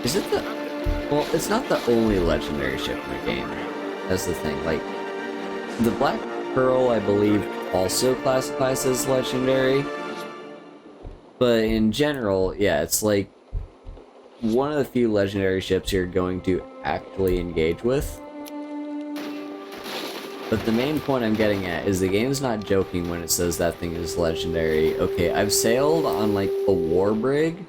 is it the, well, it's not the only legendary ship in the game. That's the thing. Like, the Black Pearl, I believe, also classifies as legendary, but in general, yeah, it's like one of the few legendary ships you're going to actually engage with. But the main point I'm getting at is the game's not joking when it says that thing is legendary. Okay, I've sailed on, like, a war brig.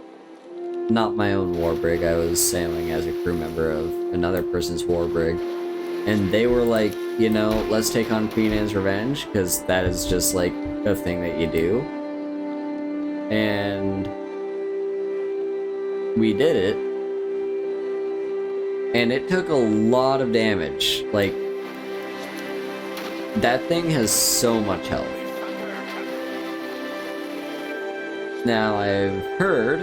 Not my own war brig, I was sailing as a crew member of another person's war brig. And they were like, you know, let's take on Queen Anne's Revenge, because that is just, like, a thing that you do. And we did it. And it took a lot of damage. Like, that thing has so much health. Now, I've heard,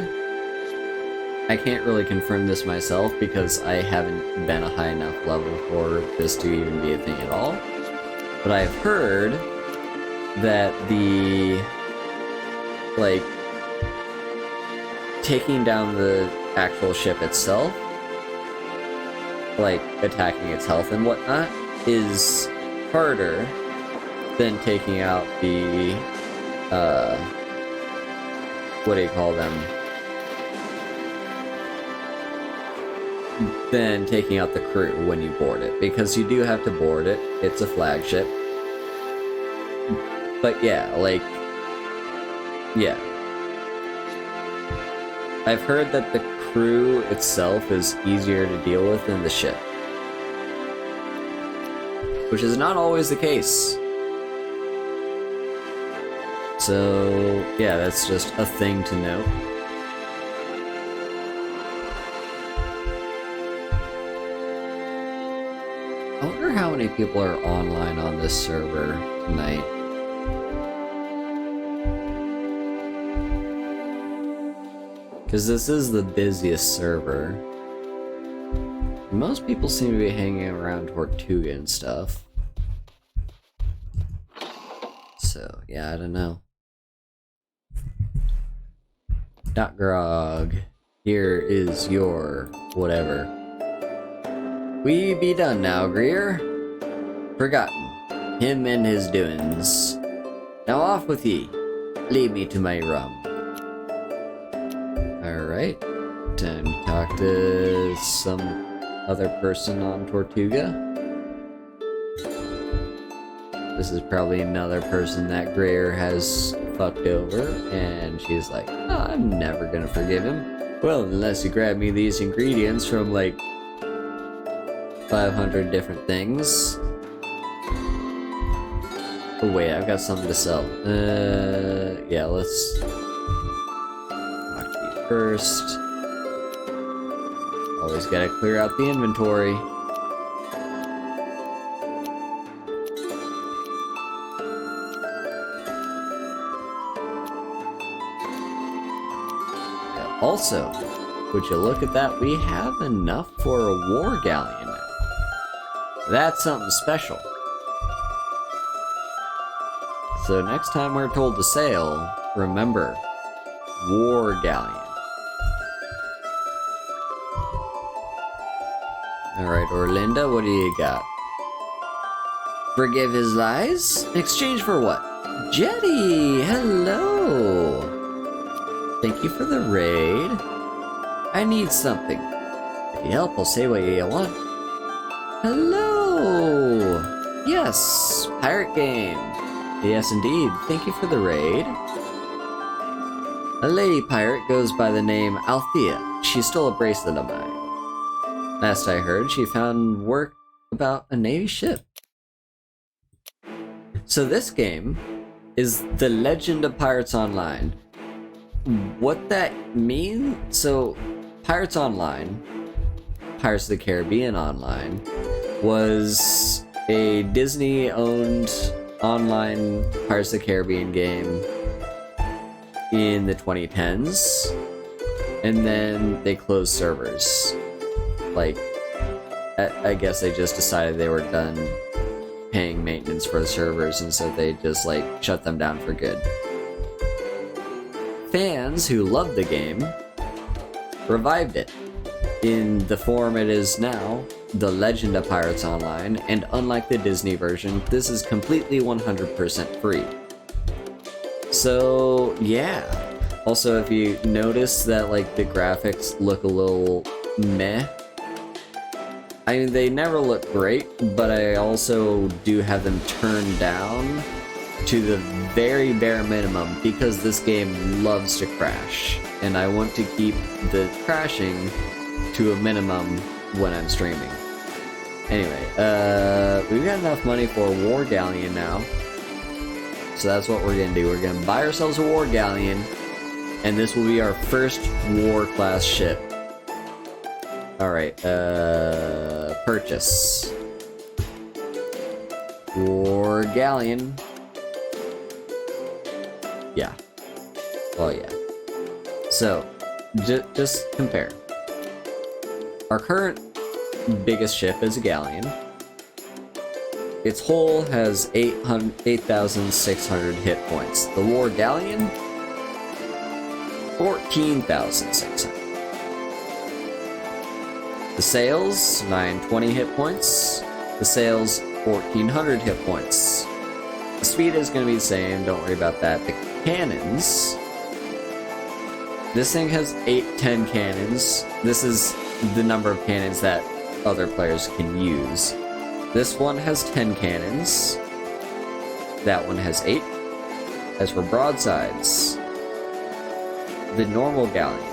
I can't really confirm this myself because I haven't been a high enough level for this to even be a thing at all, but I've heard that the, like, taking down the actual ship itself, like, attacking its health and whatnot, is harder than taking out the, what do you call them? Than taking out the crew when you board it, because you do have to board it. It's a flagship. But yeah, like, yeah. I've heard that the crew itself is easier to deal with than the ship, which is not always the case. So, yeah, that's just a thing to note. I wonder how many people are online on this server tonight. Because this is the busiest server. Most people seem to be hanging around Tortuga and stuff. So, yeah, I don't know. Dot Grog, here is your whatever. We be done now, Greer. Forgotten him and his doings. Now off with ye. Lead me to my room. Alright. Time to talk to some other person on Tortuga. This is probably another person that Greer has fucked over, and she's like, oh, I'm never gonna forgive him. Well, unless you grab me these ingredients from like 500 different things. Oh wait, I've got something to sell. Yeah, let's talk to you first. Always gotta clear out the inventory. Also, would you look at that, we have enough for a war galleon now. That's something special. So next time we're told to sail, remember, war galleon. Alright, Orlinda, what do you got? Forgive his lies? In exchange for what? Jetty, hello! Thank you for the raid. I need something. If you help, I'll say what you want. Hello! Yes, pirate game. Yes, indeed. Thank you for the raid. A lady pirate goes by the name Althea. She stole a bracelet of mine. Last I heard, she found work about a Navy ship. So this game is The Legend of Pirates Online. What that means? So, Pirates Online, Pirates of the Caribbean Online, was a Disney-owned online Pirates of the Caribbean game in the 2010s, and then they closed servers. Like, I guess they just decided they were done paying maintenance for the servers, and so they just, like, shut them down for good. Fans who loved the game revived it in the form it is now, The Legend of Pirates Online, and unlike the Disney version, this is completely 100% free. So, yeah. Also, if you notice that, like, the graphics look a little meh, I mean, they never look great, but I also do have them turned down to the very bare minimum because this game loves to crash, and I want to keep the crashing to a minimum when I'm streaming. Anyway, we've got enough money for a war galleon now, so that's what we're gonna do. We're gonna buy ourselves a war galleon, and this will be our first war class ship. Alright, purchase. War galleon. Yeah. Oh yeah. So, just compare. Our current biggest ship is a galleon. Its hull has 8,600 hit points. The war galleon, 14,600. The sails, 920 hit points. The sails, 1,400 hit points. The speed is going to be the same, don't worry about that. The cannons, this thing has 10 cannons. This is the number of cannons that other players can use. This one has 10 cannons. That one has 8. As for broadsides, the normal galleon,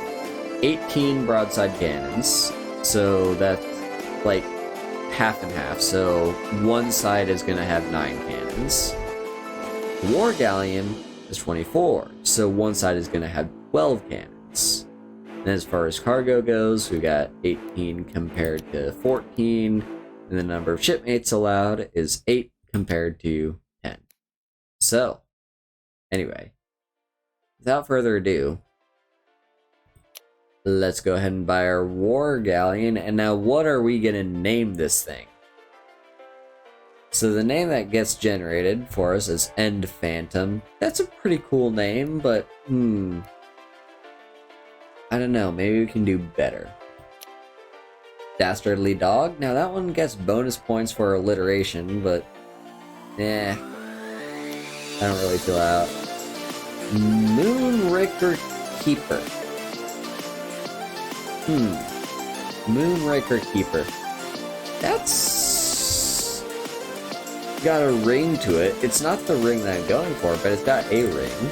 18 broadside cannons. So that's like half and half. So one side is going to have 9 cannons. The war galleon is 24. So one side is going to have 12 cannons. And as far as cargo goes, we got 18 compared to 14. and the number of shipmates allowed is 8 compared to 10. So, anyway, without further ado, let's go ahead and buy our War Galleon, and now what are we gonna name this thing? So the name that gets generated for us is End Phantom. That's a pretty cool name, but I don't know, maybe we can do better. Dastardly Dog. Now that one gets bonus points for alliteration, but I don't really feel out. Moonraker Keeper. Moonraker Keeper. That's got a ring to it. It's not the ring that I'm going for, but it's got a ring.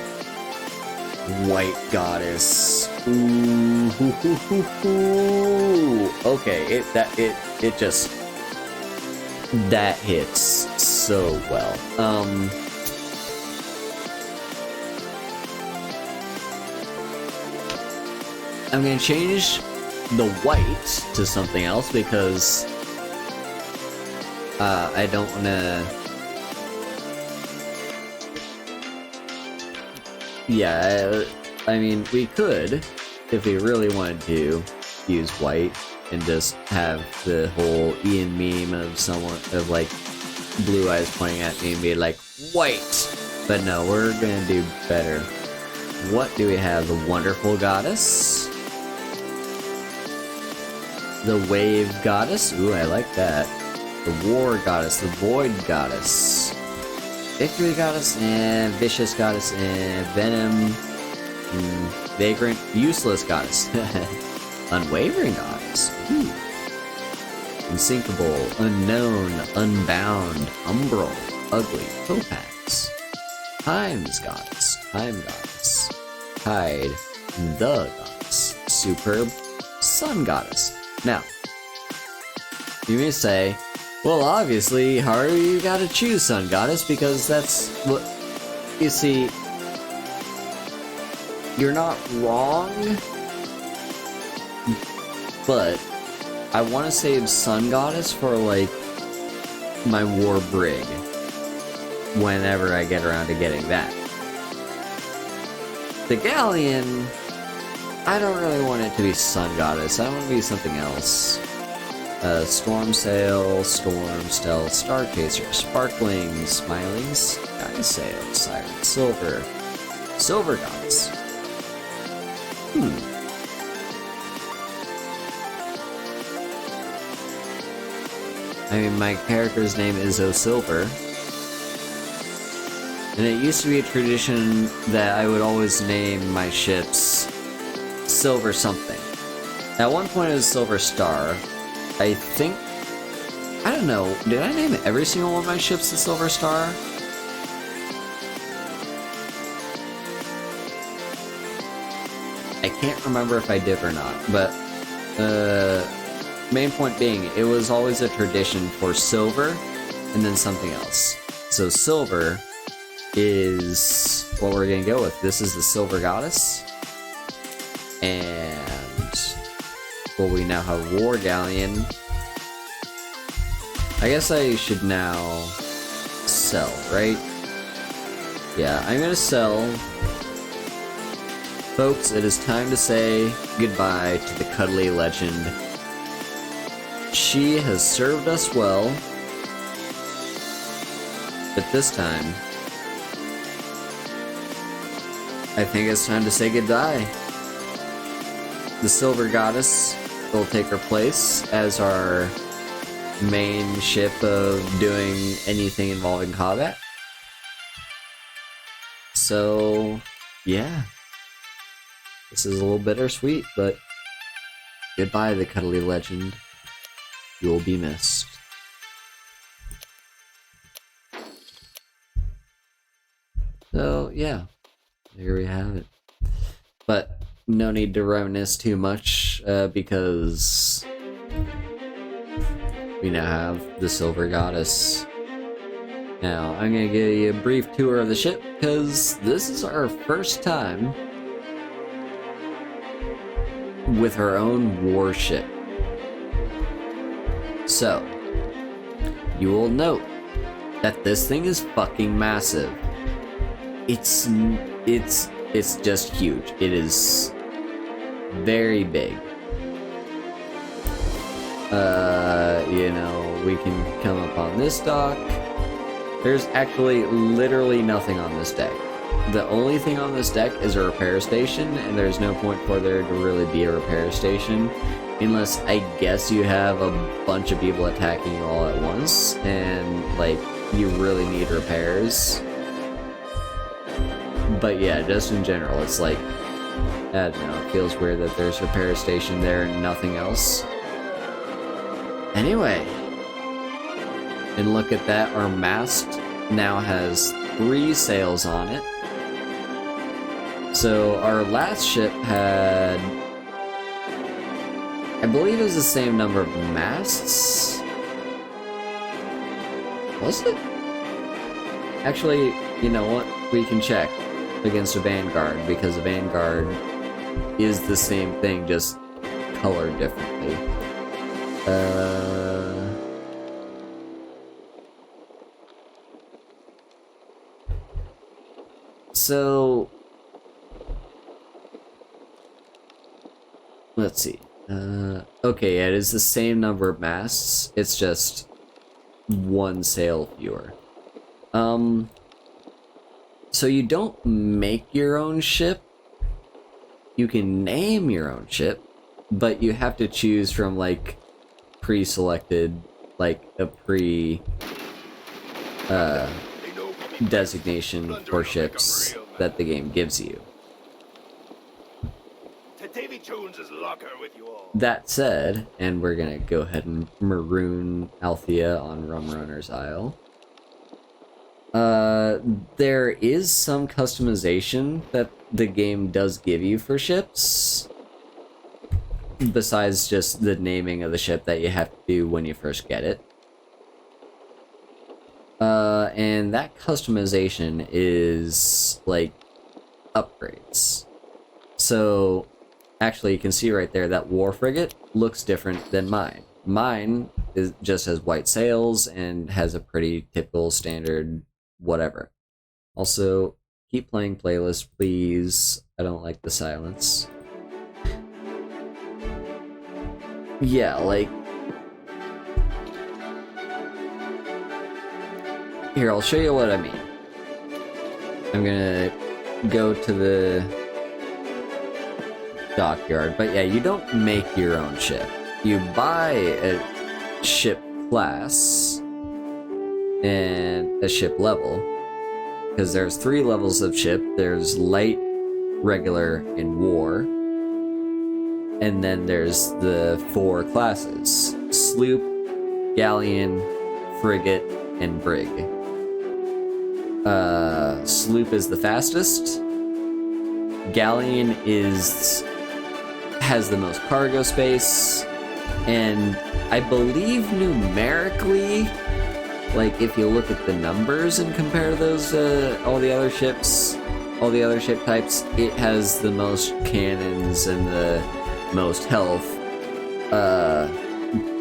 White Goddess. Ooh, hoo, hoo, hoo, hoo. Okay, it just that hits so well. I'm gonna change the white to something else because I don't wanna. Yeah, I mean, we could, if we really wanted to, use white and just have the whole Ian meme of someone, of like, blue eyes pointing at me and be like, white! But no, we're gonna do better. What do we have? The Wonderful Goddess? The Wave Goddess? Ooh, I like that. The War Goddess, the Void Goddess. Victory Goddess, and Vicious Goddess, and Venom, Vagrant, Useless Goddess, Unwavering Goddess, ooh. Unsinkable, Unknown, Unbound, Umbral, Ugly, Topaz, Times Goddess, Time Goddess, Tide, The Goddess, Superb, Sun Goddess. Now, you may say, well, obviously, Haru, you gotta choose Sun Goddess, because that's what... You see, you're not wrong, but I want to save Sun Goddess for, like, my War Brig, whenever I get around to getting that. The Galleon, I don't really want it to be Sun Goddess, I want it to be something else. Storm Sail, Storm Stealth, Star Chaser, Sparkling, Smiling, Sky Sail, Siren Silver, Silver Goddess. I mean, my character's name is O'Silver, and it used to be a tradition that I would always name my ships Silver something. At one point it was Silver Star. I think, I don't know, did I name every single one of my ships the Silver Star? I can't remember if I did or not, but main point being, it was always a tradition for Silver and then something else. So Silver is what we're gonna go with. This is the Silver Goddess, and well, we now have War Galleon. I guess I should now sell, right? Yeah, I'm gonna sell. Folks, it is time to say goodbye to the cuddly legend. She has served us well, but this time, I think it's time to say goodbye. The Silver Goddess will take her place as our main ship of doing anything involving combat. So, yeah. This is a little bittersweet, but goodbye, the cuddly legend. You will be missed. So, yeah. Here we have it. But no need to reminisce too much, because we now have the Silver Goddess. Now, I'm gonna give you a brief tour of the ship, because this is our first time with her own warship. So, you will note that this thing is fucking massive. It's just huge. It is very big. You know, we can come up on this dock. There's actually literally nothing on this deck. The only thing on this deck is a repair station, and there's no point for there to really be a repair station, unless I guess you have a bunch of people attacking you all at once, and like, you really need repairs. But yeah, just in general, it's like, I don't know, it feels weird that there's a repair station there and nothing else. Anyway, and look at that, our mast now has 3 sails on it. So our last ship had, I believe it was the same number of masts. Was it? Actually, you know what? We can check against a Vanguard, because a Vanguard is the same thing, just colored differently. So let's see. Okay, yeah, it is the same number of masts. It's just 1 sail fewer. So you don't make your own ship. You can name your own ship, but you have to choose from like pre-selected, like a designation for ships that the game gives you. That said, and we're gonna go ahead and maroon Althea on Rum Runner's Isle. There is some customization that the game does give you for ships, besides just the naming of the ship that you have to do when you first get it. And that customization is like upgrades. So actually, you can see right there that War Frigate looks different than mine. Mine just has white sails and has a pretty typical standard whatever. Also, keep playing playlist, please. I don't like the silence. Yeah, like... Here, I'll show you what I mean. I'm gonna go to the dockyard, but yeah, you don't make your own ship. You buy a ship class and a ship level, because there's 3 levels of ship. There's light, regular, and war. And then there's the 4 classes: sloop, galleon, frigate, and brig. Sloop is the fastest. Galleon has the most cargo space, and I believe numerically, like if you look at the numbers and compare those all the other ship types, it has the most cannons and the most health.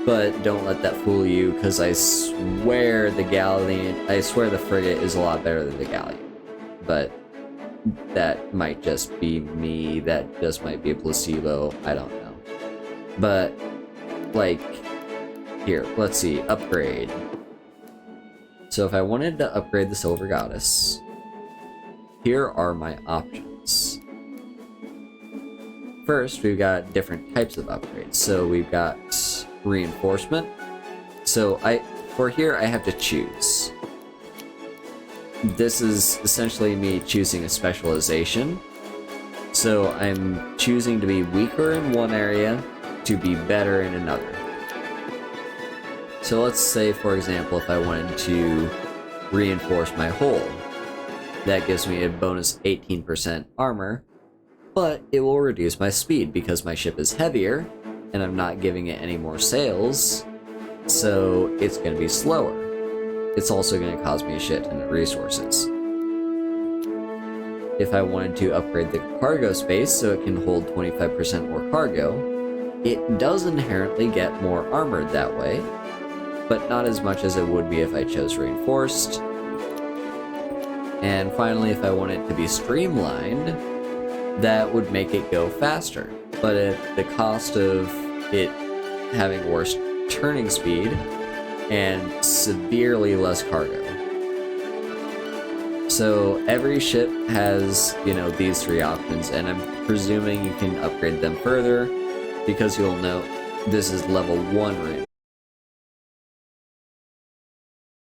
But don't let that fool you, because I swear the frigate is a lot better than the galleon. But that might just be me, that just might be a placebo, I don't know. But, like, here, let's see, upgrade. So if I wanted to upgrade the Silver Goddess, here are my options. First, we've got different types of upgrades. So we've got reinforcement. So for here, I have to choose. This is essentially me choosing a specialization. So I'm choosing to be weaker in one area to be better in another. So let's say, for example, if I wanted to reinforce my hull, that gives me a bonus 18% armor, but it will reduce my speed because my ship is heavier and I'm not giving it any more sails, so it's going to be slower. It's also going to cause me a shit ton of resources. If I wanted to upgrade the cargo space so it can hold 25% more cargo, it does inherently get more armored that way, but not as much as it would be if I chose reinforced. And finally, if I want it to be streamlined, that would make it go faster, but at the cost of it having worse turning speed and severely less cargo. So every ship has, you know, these three options, and I'm presuming you can upgrade them further, because you'll note this is level 1 reinforcement.